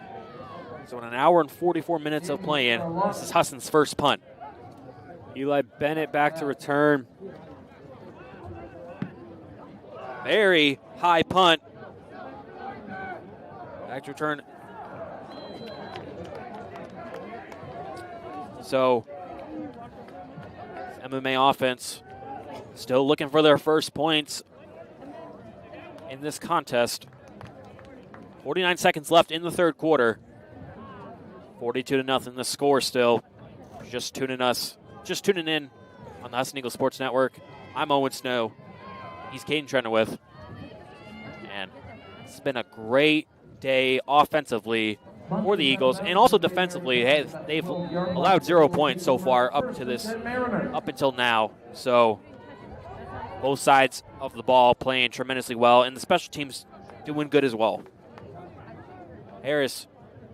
so in an hour and 44 minutes of playing, this is Husson's first punt. Eli Bennett back to return. Very high punt. Back to return. So, MMA offense still looking for their first points in this contest. 49 seconds left in the third quarter. 42-0 the score still. Just tuning in on the Husson Eagles Sports Network. I'm Owen Snow. He's Caden Trenowith. And it's been a great day offensively for the Eagles, and also defensively. They've allowed 0 points so far up until now. So both sides of the ball playing tremendously well, and the special teams doing good as well. Harris,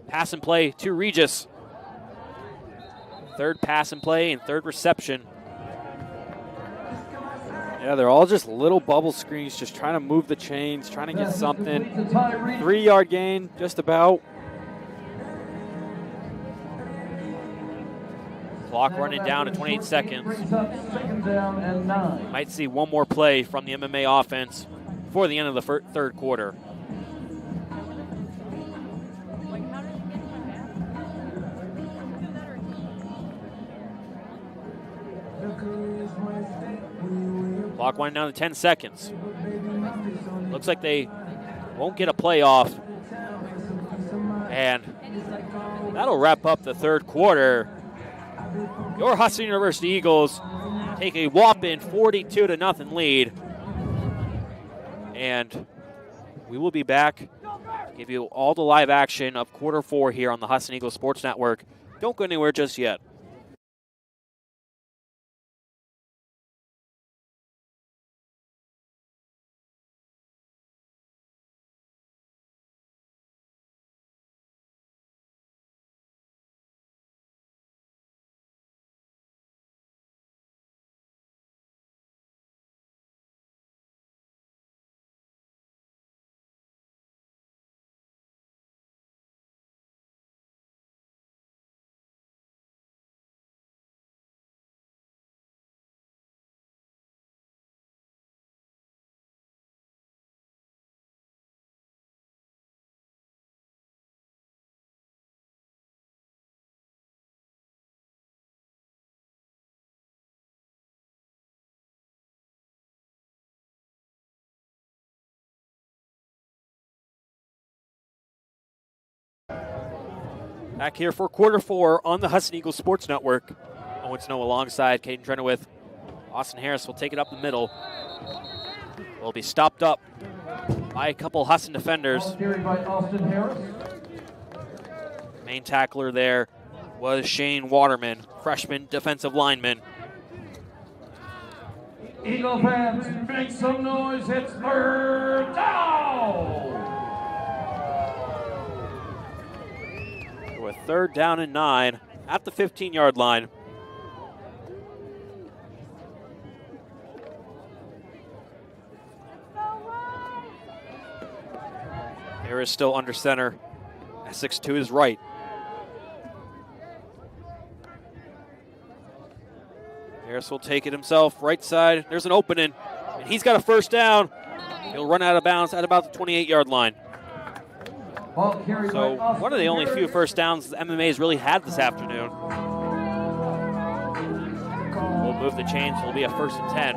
pass and play to Regis. Third pass and play and third reception. Yeah, they're all just little bubble screens, just trying to move the chains, trying to get something. 3-yard gain, just about. Clock running down to 28 seconds. Second down and 9. Might see one more play from the MMA offense before the end of the third quarter. Clock winding down to 10 seconds. Looks like they won't get a playoff. And that'll wrap up the third quarter. Your Husson University Eagles take a whopping 42-0 lead. And we will be back to give you all the live action of quarter 4 here on the Husson Eagles Sports Network. Don't go anywhere just yet. Back here for quarter 4 on the Husson Eagles Sports Network. Owen Snow alongside Caden Trenowith. Austin Harris will take it up the middle. Will be stopped up by a couple Husson defenders. Ball carried by Austin Harris. Main tackler there was Shane Waterman, freshman defensive lineman. Eagle fans, make some noise. It's third down. With 3rd down and 9 at the 15-yard line. Harris still under center. Essex to his right. Harris will take it himself, right side. There's an opening, and he's got a 1st down. He'll run out of bounds at about the 28-yard line. Ball carried So by Austin one of the only few Harris. 1st downs MMA has really had this afternoon. We'll move the chains. It'll be a 1st and 10.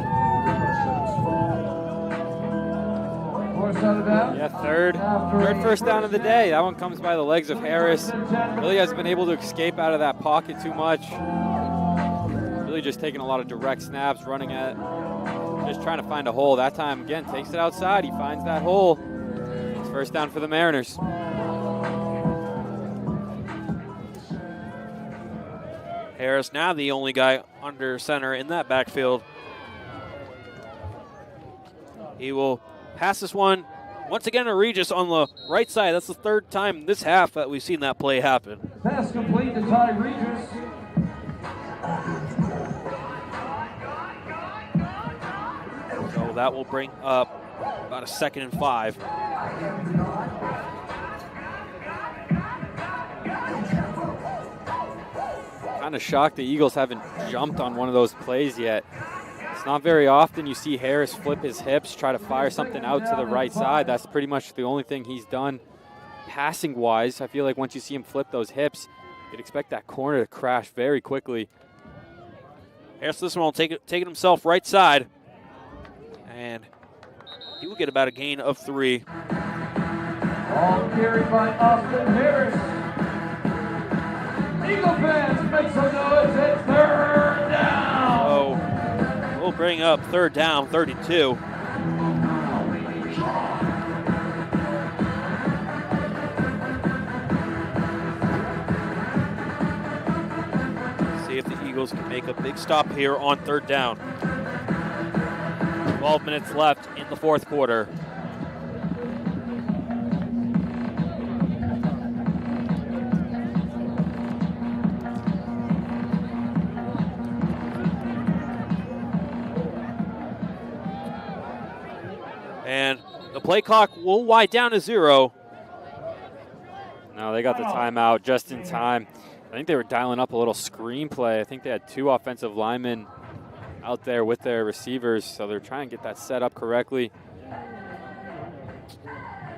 Force out of bounds. Yeah, third 1st down of the day. That one comes by the legs of Harris. Really hasn't been able to escape out of that pocket too much. Really just taking a lot of direct snaps, running at, just trying to find a hole. That time, again, takes it outside. He finds that hole. It's 1st down for the Mariners. Harris now the only guy under center in that backfield. He will pass this one once again to Regis on the right side. That's the 3rd time this half that we've seen that play happen. Pass complete to Ty Regis. So that will bring up about a 2nd and 5. Kind of shocked the Eagles haven't jumped on one of those plays yet. It's not very often you see Harris flip his hips, try to fire something out to the right side. That's pretty much the only thing he's done passing-wise. I feel like once you see him flip those hips, you'd expect that corner to crash very quickly. Harris this one will take it himself right side. And he will get about a gain of 3. Ball carried by Austin Harris. Eagle fans, make some noise. It's 3rd down. So we'll bring up 3rd down, 32. See if the Eagles can make a big stop here on 3rd down. 12 minutes left in the 4th quarter. And the play clock will wind down to 0. No, they got the timeout just in time. I think they were dialing up a little screen play. I think they had 2 offensive linemen out there with their receivers, so they're trying to get that set up correctly.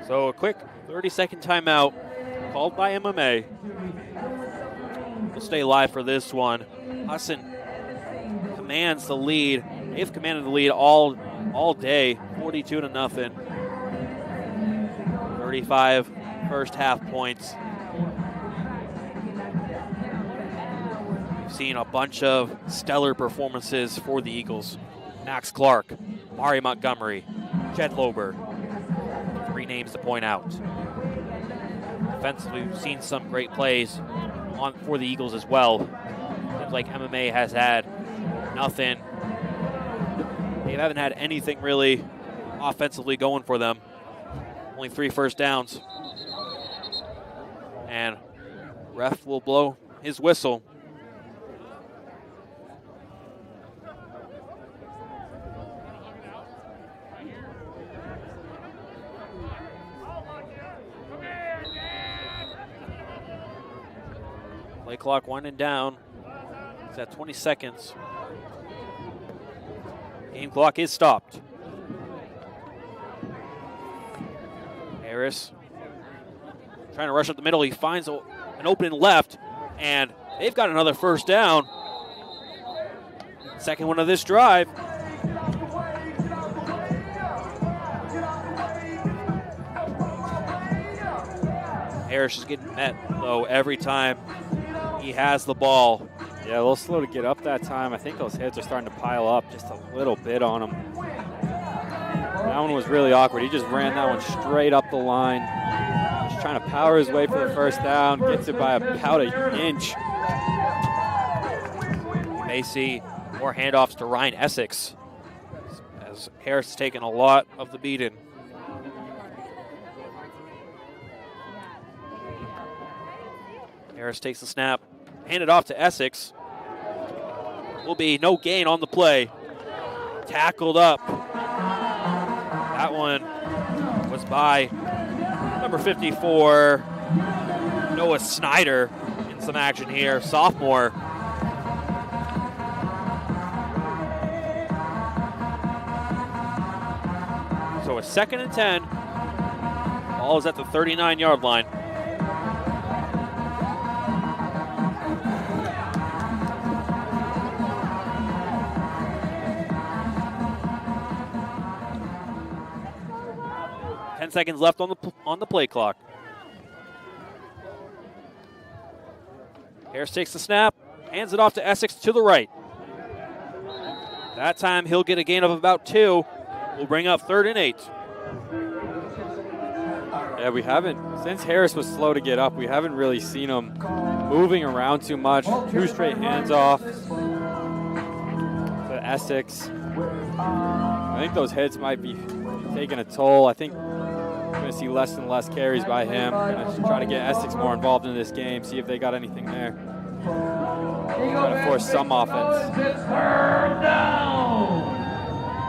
So a quick 30-second timeout called by MMA. We'll stay live for this one. Husson commands the lead. They've commanded the lead all day, 42-0. 35 first half points. We've seen a bunch of stellar performances for the Eagles. Max Clark, Mari Montgomery, Jed Lober. 3 names to point out. Defensively, we've seen some great plays for the Eagles as well. Seems like MMA has had nothing. They haven't had anything really offensively going for them. Only 3 first downs. And ref will blow his whistle. Play clock winding down. It's at 20 seconds. Game clock is stopped. Harris trying to rush up the middle. He finds an open left, and they've got another first down. Second one of this drive. Harris is getting met, though, every time he has the ball. Yeah, a little slow to get up that time. I think those hits are starting to pile up just a little bit on him. That one was really awkward. He just ran that one straight up the line. Just trying to power his way for the first down. Gets it by about an inch. You may see more handoffs to Ryan Essex, as Harris has taken a lot of the beating. Harris takes the snap, handed off to Essex. Will be no gain on the play. Tackled up. That one was by number 54, Noah Snyder, in some action here, sophomore. So a 2nd and 10. Ball is at the 39-yard line. Seconds left on the play clock. Harris takes the snap, hands it off to Essex to the right. That time he'll get a gain of about 2. We'll bring up 3rd and 8. Yeah, we haven't, since Harris was slow to get up, we haven't really seen him moving around too much. 2 straight hands off to Essex. I think those hits might be taking a toll. I think we're going to see less and less carries by him. We're going to try to get Essex more involved in this game, see if they got anything there. Trying to force some offense.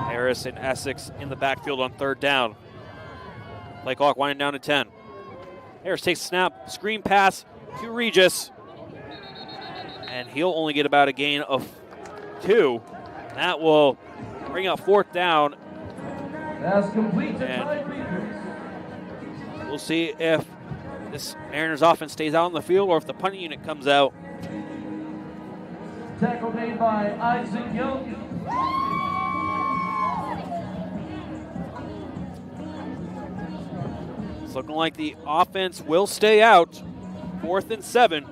Harris and Essex in the backfield on 3rd down. Play clock winding down to 10. Harris takes a snap, screen pass to Regis. And he'll only get about a gain of 2. That will bring up 4th down. That's complete to we'll see if this Mariners offense stays out on the field or if the punting unit comes out. Tackle made by Isaac Young. It's looking like the offense will stay out. 4th and 7.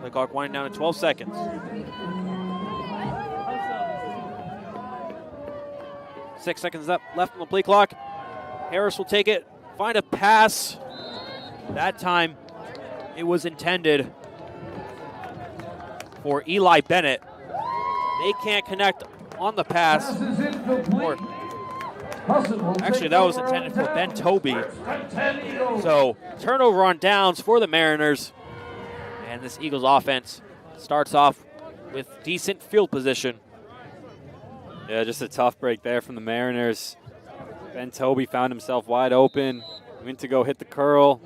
The clock winding down to 12 seconds. 6 seconds left on the play clock. Harris will take it, find a pass. That time it was intended for Eli Bennett. They can't connect on the pass. Actually, that was intended for Ben Toby. So turnover on downs for the Mariners. And this Eagles offense starts off with decent field position. Yeah, just a tough break there from the Mariners. Ben Toby found himself wide open, went to go hit the curl,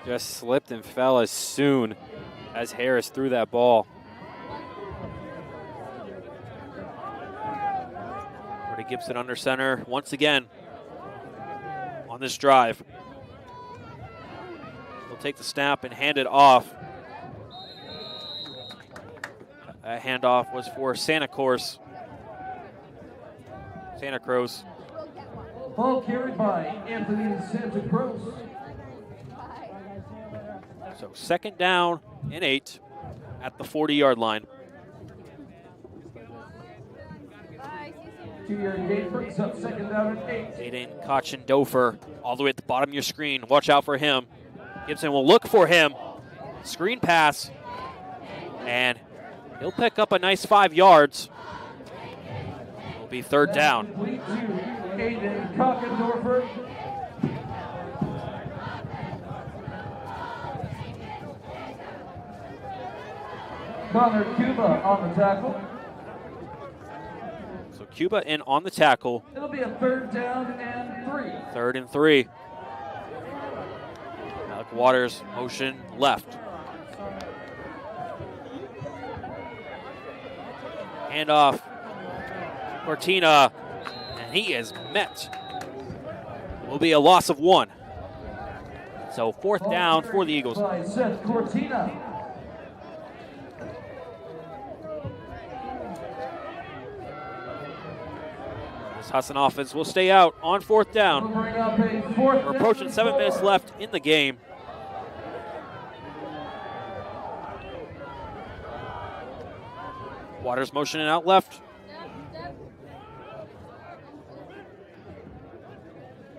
just slipped and fell as soon as Harris threw that ball. Brody Gibson under center once again on this drive. He'll take the snap and hand it off. That handoff was for Santa Cruz. Ball carried by Anthony Santa Cruz. So 2nd down and 8 at the 40-yard line. 2-yard gain brings up 2nd down and 8. Aiden Kachin-Dofer all the way at the bottom of your screen. Watch out for him. Gibson will look for him. Screen pass. And he'll pick up a nice 5 yards. It'll be 3rd down. Complete to Aiden Kachin-Dofer. Connor Cuba on the tackle. So Cuba in on the tackle. It'll be a 3rd down and 3. 3rd and 3. Alec Waters motion left. Handoff. Cortina, and he is met. Will be a loss of 1. So 4th down for the Eagles. By Seth Cortina. This This Husson offense will stay out on 4th down. We'll bring up a 4th We're approaching 7 minutes left in the game. Waters motioning out left.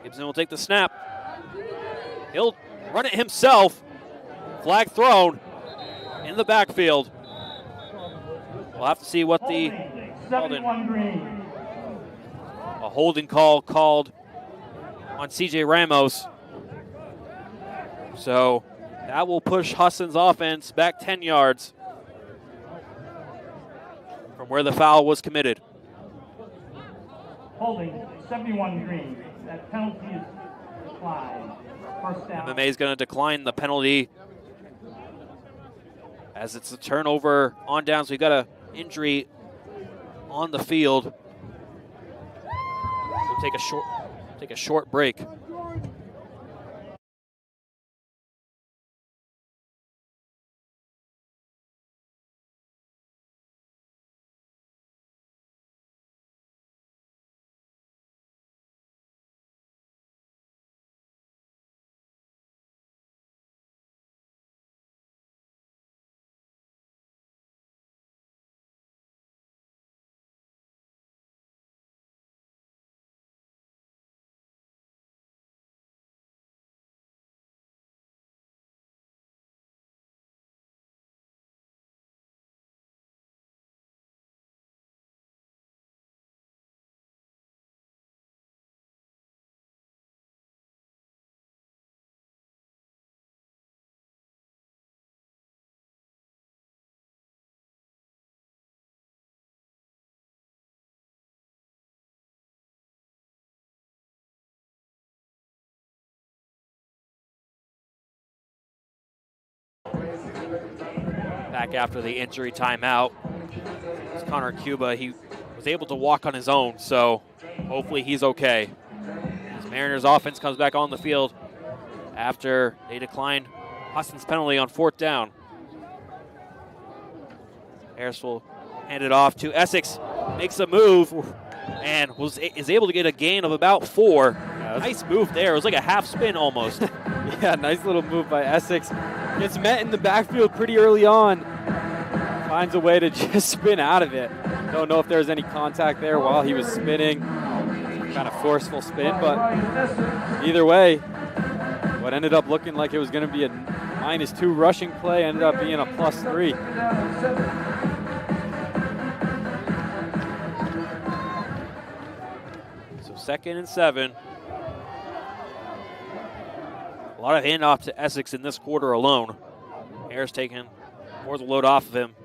Gibson will take the snap. He'll run it himself. Flag thrown in the backfield. We'll have to see what the a holding call called on CJ Ramos. So that will push Husson's offense back 10 yards from where the foul was committed. Holding 71 green. That penalty is declined. First down. MMA is going to decline the penalty as it's a turnover on downs. So we've got an injury on the field. We'll take a short break. Back after the injury timeout. It's Connor Cuba. He was able to walk on his own, so hopefully he's okay. As Mariners offense comes back on the field after they declined Husson's penalty on 4th down. Harris will hand it off to Essex. Makes a move and is able to get a gain of about 4. Nice move there. It was like a half spin almost. Yeah, nice little move by Essex. Gets met in the backfield pretty early on. Finds a way to just spin out of it. Don't know if there was any contact there while he was spinning. Kind of forceful spin, but either way, what ended up looking like it was going to be a -2 rushing play ended up being a +3. So 2nd and 7. A lot of handoff to Essex in this quarter alone. Harris taking more of the load off of him.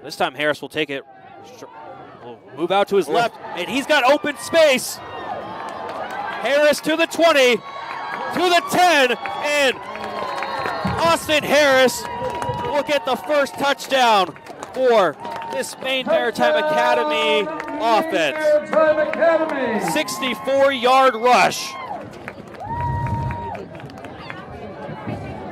This time Harris will take it, will move out to his left, and he's got open space. Harris to the 20, to the 10, and Austin Harris will get the first touchdown for this Maine Maritime Academy offense. 64-yard rush.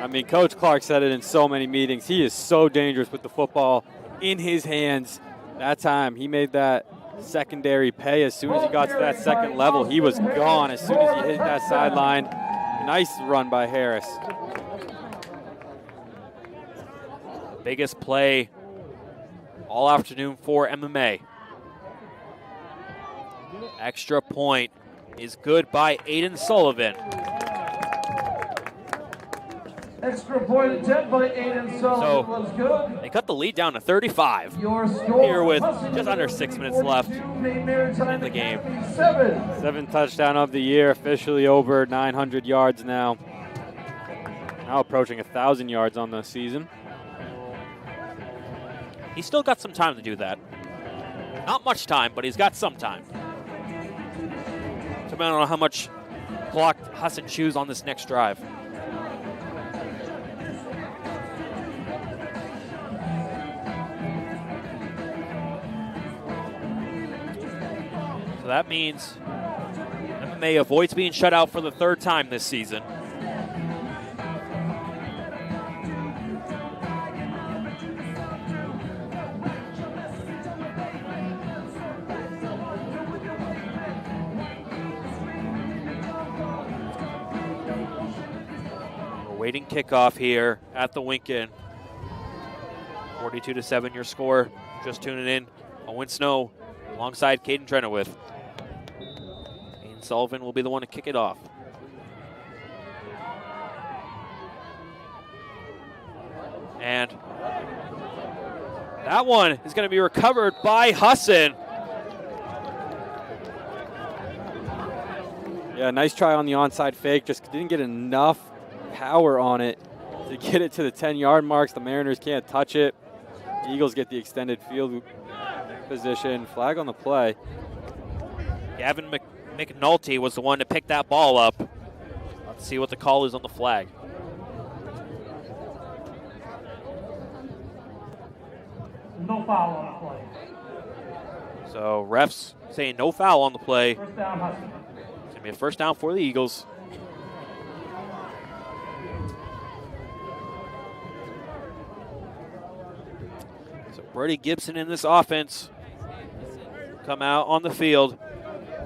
I mean, Coach Clark said it in so many meetings. He is so dangerous with the football in his hands. That time, he made that secondary pay. As soon as he got to that second level, he was gone as soon as he hit that sideline. Nice run by Harris. Biggest play all afternoon for MMA. Extra point is good by Aiden Sullivan. Extra point attempt by Aiden Sullivan was good. They cut the lead down to 35 Your score, here with Husson just under Eagles 6 minutes left Maine Maritime in the game. 7. 7th touchdown of the year, officially over 900 yards now. Now approaching 1,000 yards on the season. He's still got some time to do that. Not much time, but he's got some time. So I don't know how much clock Husson chews on this next drive. So that means MMA avoids being shut out for the 3rd time this season. Awaiting kickoff here at the Winkin. 42-7 your score. Just tuning in. Owen Snow alongside Caden Trenowith. Ian Sullivan will be the one to kick it off. And that one is going to be recovered by Husson. Yeah, nice try on the onside fake. Just didn't get enough power on it to get it to the 10-yard marks. The Mariners can't touch it. The Eagles get the extended field position. Flag on the play. Gavin McNulty was the one to pick that ball up. Let's see what the call is on the flag. No foul on the play. So refs saying no foul on the play. First down, Husson. It's going to be a first down for the Eagles. So Brody Gibson in this offense come out on the field.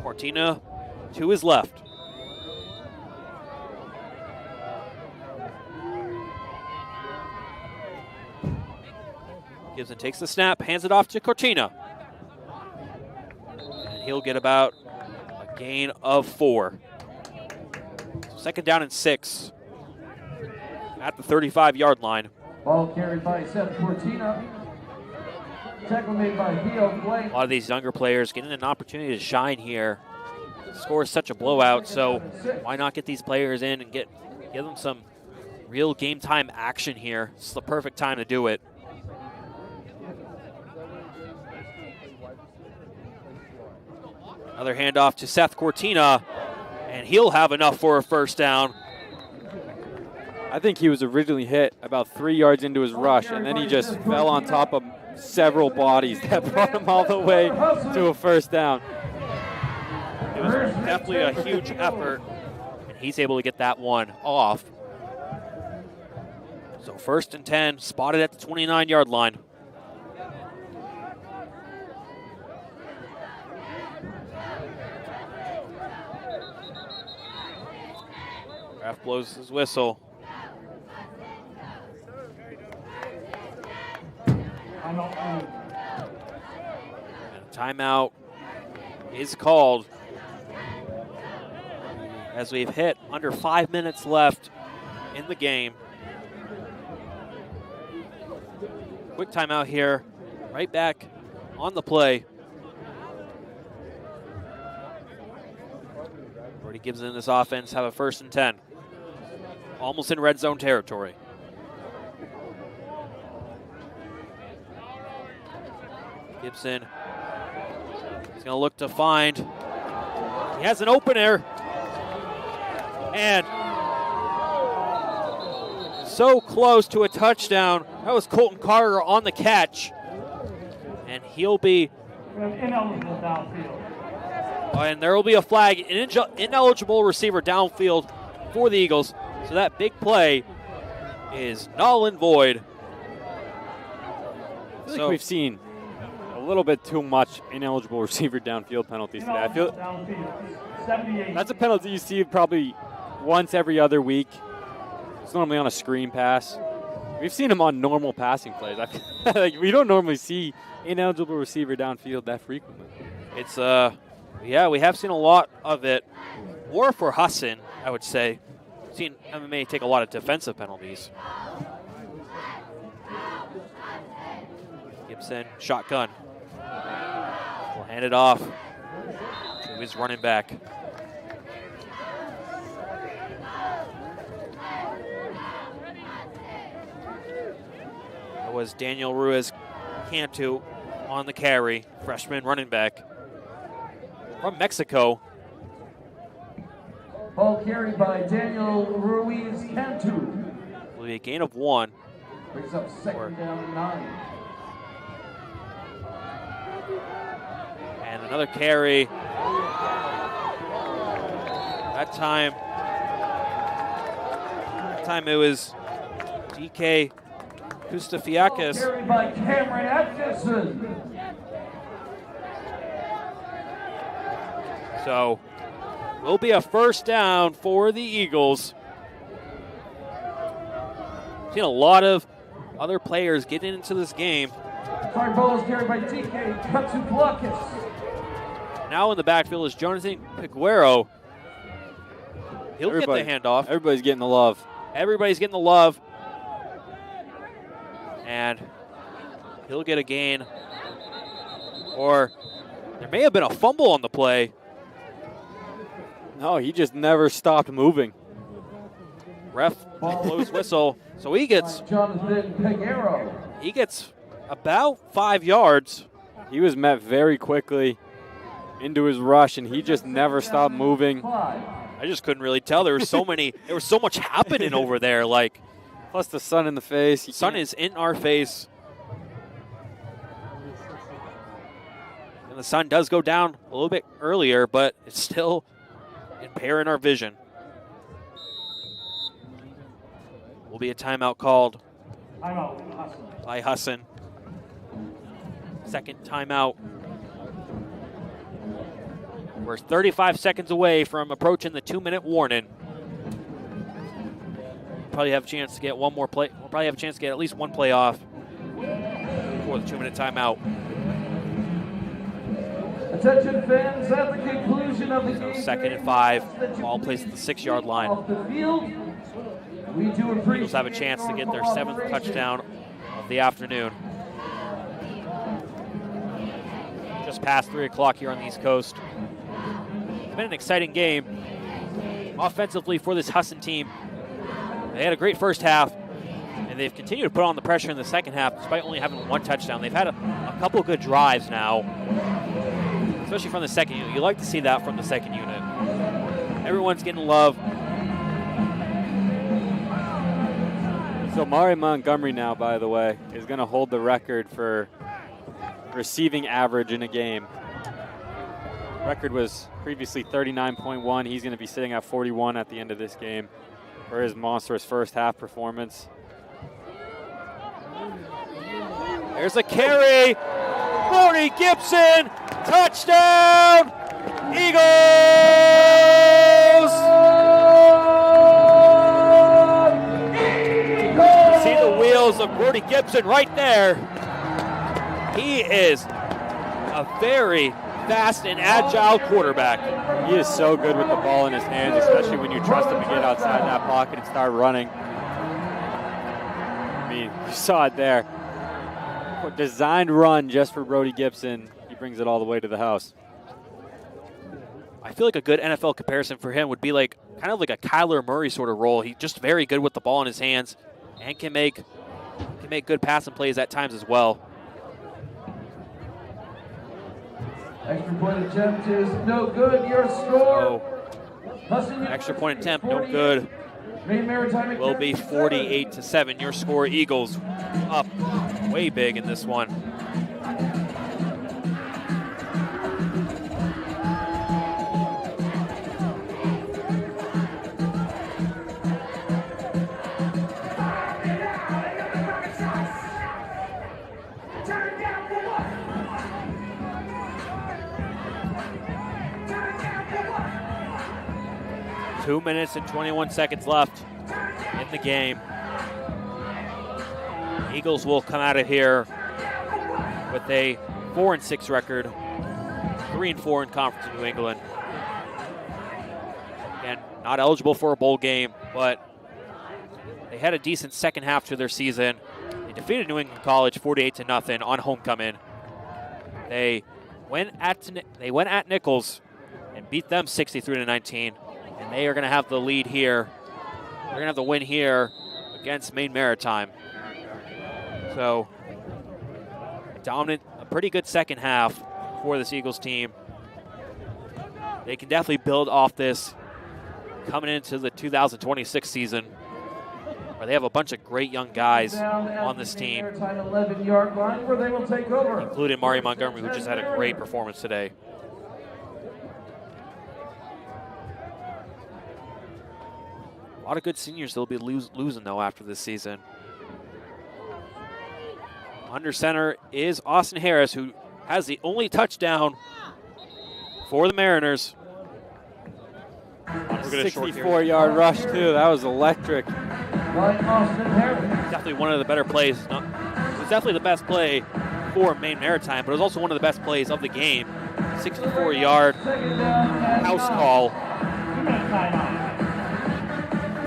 Cortina to his left. Gibson takes the snap, hands it off to Cortina. And he'll get about a gain of 4. So second down and 6 at the 35-yard line. Ball carried by Seth Cortina. Tackle made by Theo Blake. A lot of these younger players getting an opportunity to shine here. The score is such a blowout, so why not get these players in and give them some real game time action here? It's the perfect time to do it. Another handoff to Seth Cortina, and he'll have enough for a first down. I think he was originally hit about 3 yards into his rush, and then he just fell on top of several bodies that brought him all the way to a first down. It was definitely a huge effort, and he's able to get that one off. So first and 10, spotted at the 29-yard line. Ref blows his whistle. And a timeout is called as we've hit under 5 minutes left in the game. Quick timeout here, right back on the play. Brody Gibson in this offense have a first and 10. Almost in red zone territory. Gibson is going to look to find. He has an opener. And so close to a touchdown. That was Colton Carter on the catch. And he'll be ineligible downfield. And there will be a flag, ineligible receiver downfield for the Eagles. So that big play is null and void. I feel like we've seen a little bit too much ineligible receiver downfield penalties today. I feel that's a penalty you see probably once every other week. It's normally on a screen pass. We've seen them on normal passing plays. Like, we don't normally see ineligible receiver downfield that frequently. It's yeah, we have seen a lot of it. More for Husson, I would say. Seen MMA take a lot of defensive penalties. Gibson, shotgun. Will hand it off to his running back. That was Daniel Ruiz Cantu on the carry, freshman running back from Mexico. Ball carried by Daniel Ruiz Cantu. Will be a gain of 1. Brings up second down and 9. And another carry. That time it was DK Kustafiakis. Carried by Cameron Atkinson. So will be a first down for the Eagles. Seen a lot of other players getting into this game. Sorry, ball is carried by DK Katsuplakis. Now in the backfield is Jonathan Piguero. He'll get the handoff. Everybody's getting the love. Everybody's getting the love. And he'll get a gain. Or there may have been a fumble on the play. No, he just never stopped moving. Ref blows whistle. So he gets Jonathan Piguero. He gets about 5 yards. He was met very quickly into his rush, and he just never stopped moving. I just couldn't really tell. There was so much happening over there. Like, plus the sun in the face. The sun is in our face. And the sun does go down a little bit earlier, but it's still impairing our vision. Will be a timeout called by Husson. Second timeout. We're 35 seconds away from approaching the 2-minute warning. Probably have a chance to get one more play. We'll probably have a chance to get at least one play off before the 2-minute timeout. Attention fans, at the conclusion of the game. 2nd and 5. Ball placed at the 6-yard line. Eagles have a chance to get their 7th touchdown of the afternoon. Just past 3 o'clock here on the East Coast. It's been an exciting game offensively for this Husson team. They had a great first half, and they've continued to put on the pressure in the second half despite only having 1 touchdown. They've had a couple good drives now, especially from the second unit. You like to see that from the second unit. Everyone's getting love. So Mari Montgomery now, by the way, is going to hold the record for receiving average in a game. Record was previously 39.1. He's going to be sitting at 41 at the end of this game for his monstrous first half performance. There's a carry. Brody Gibson, touchdown, Eagles! See the wheels of Brody Gibson right there. He is a very fast and agile quarterback. He is so good with the ball in his hands, especially when you trust him to get outside that pocket and start running. I mean, you saw it there. Designed run just for Brody Gibson. He brings it all the way to the house. I feel like a good NFL comparison for him would be like kind of like a Kyler Murray sort of role. He's just very good with the ball in his hands and can make good passing plays at times as well. Extra point attempt is no good. Your score. Extra point attempt, no good. Maine Maritime will be 48-7. Your score, Eagles up way big in this one. Two minutes and 21 seconds left in the game. Eagles will come out of here with a 4-6 record, 3-4 in conference in New England. Again, not eligible for a bowl game, but they had a decent second half to their season. They defeated New England College 48-0 on homecoming. They went at Nichols and beat them 63-19. And they are going to have the lead here. They're going to have the win here against Maine Maritime. So, a pretty good second half for this Eagles team. They can definitely build off this coming into the 2026 season, where they have a bunch of great young guys on this team, 11-yard line where they will take over, including Mari Montgomery, who just had a great performance today. A lot of good seniors they'll be losing, though, after this season. Under center is Austin Harris, who has the only touchdown for the Mariners. 64-yard rush, too. That was electric. By Austin Harris. definitely one of the better plays. It was definitely the best play for Maine Maritime, but it was also one of the best plays of the game. 64-yard house call.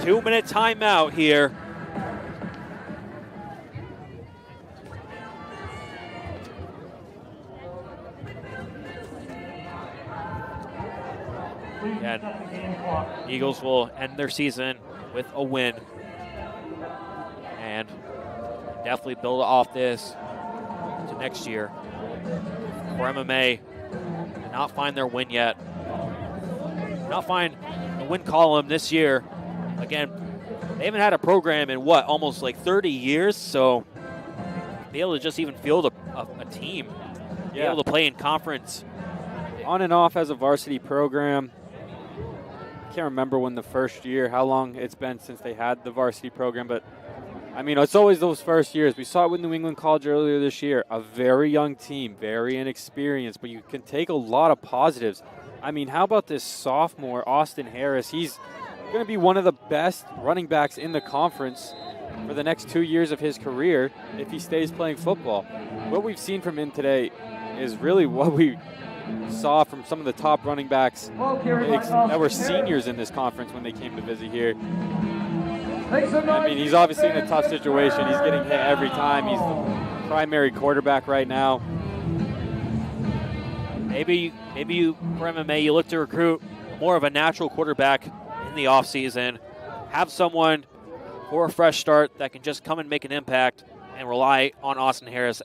2-minute timeout here. And Eagles will end their season with a win and definitely build off this to next year. For MMA, did not find their win yet. Did not find the win column this year. Again, they haven't had a program in almost like 30 years, so be able to just even field a team, be able to play in conference. On and off as a varsity program. I can't remember when the first year, how long it's been since they had the varsity program, but I mean, it's always those first years. We saw it with New England College earlier this year. A very young team, very inexperienced, but you can take a lot of positives. I mean, how about this sophomore, Austin Harris? He's going to be one of the best running backs in the conference for the next 2 years of his career if he stays playing football. What we've seen from him today is really what we saw from some of the top running backs that were seniors in this conference when they came to visit here. I mean, he's obviously in a tough situation. He's getting hit every time. He's the primary quarterback right now. Maybe you, for MMA, you look to recruit more of a natural quarterback in the offseason. Have someone for a fresh start that can just come and make an impact and rely on Austin Harris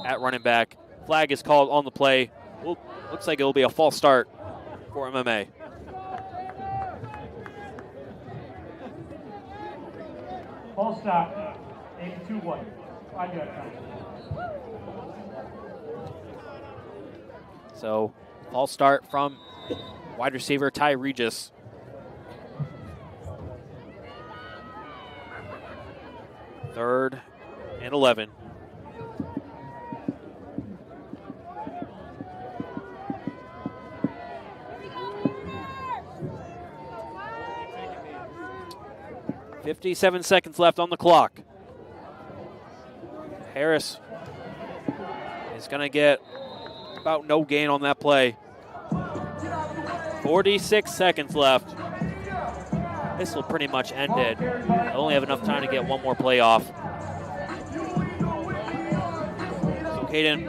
at running back. Flag is called on the play. Well, looks like it'll be a false start for MMA. False start. 82-1. 5-yard time. So, false start from wide receiver Ty Regis. Third and 11. .57 seconds left on the clock. Harris is going to get about no gain on that play. 46 seconds left. This will pretty much end it. I only have enough time to get one more play off. So, Caden,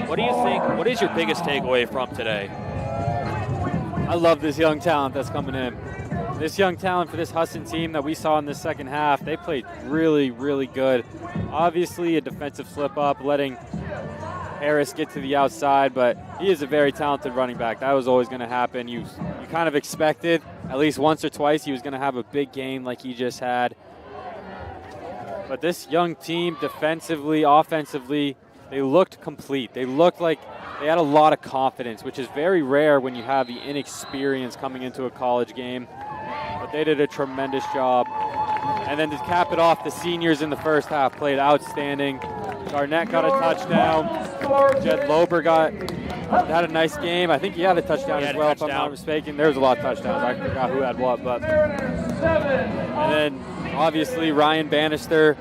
what do you think? What is your biggest takeaway from today? I love this young talent that's coming in. This young talent for this Husson team that we saw in the second half, they played really, really good. Obviously, a defensive slip-up, letting Harris get to the outside, but he is a very talented running back. That was always going to happen. You kind of expected at least once or twice he was going to have a big game like he just had. But this young team, defensively, offensively, they looked complete. They looked like they had a lot of confidence, which is very rare when you have the inexperience coming into a college game. But they did a tremendous job. And then to cap it off, the seniors in the first half played outstanding. Garnett got a touchdown. Jed Lober had a nice game. I think he had a touchdown as well, if I'm not mistaken. There was a lot of touchdowns. I forgot who had what. But and then, obviously, Ryan Bannister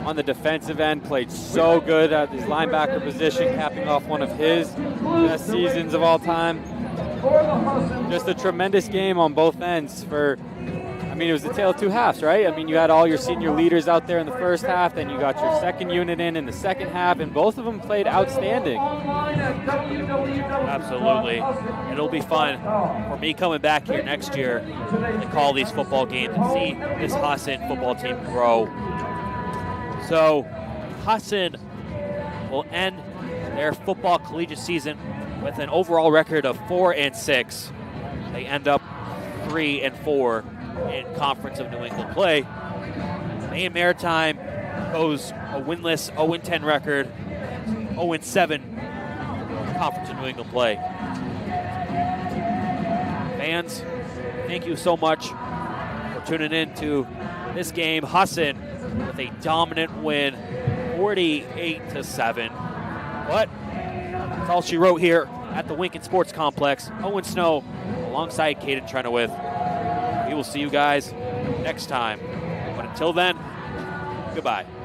on the defensive end played so good at his linebacker position, capping off one of his best seasons of all time. Just a tremendous game on both ends it was the tale of two halves, right? I mean, you had all your senior leaders out there in the first half, then you got your second unit in the second half, and both of them played outstanding. Absolutely. It'll be fun for me coming back here next year to call these football games and see this Husson football team grow. So, Husson will end their football collegiate season with an overall record of 4-6. They end up 3-4 in Conference of New England play. Maine Maritime goes a winless 0-10 record, 0-7 Conference of New England play. Fans, thank you so much for tuning in to this game. Husson with a dominant win, 48-7. But that's all she wrote here at the Winkin Sports Complex. Owen Snow alongside Caden Trenowith. We will see you guys next time. But until then, Goodbye.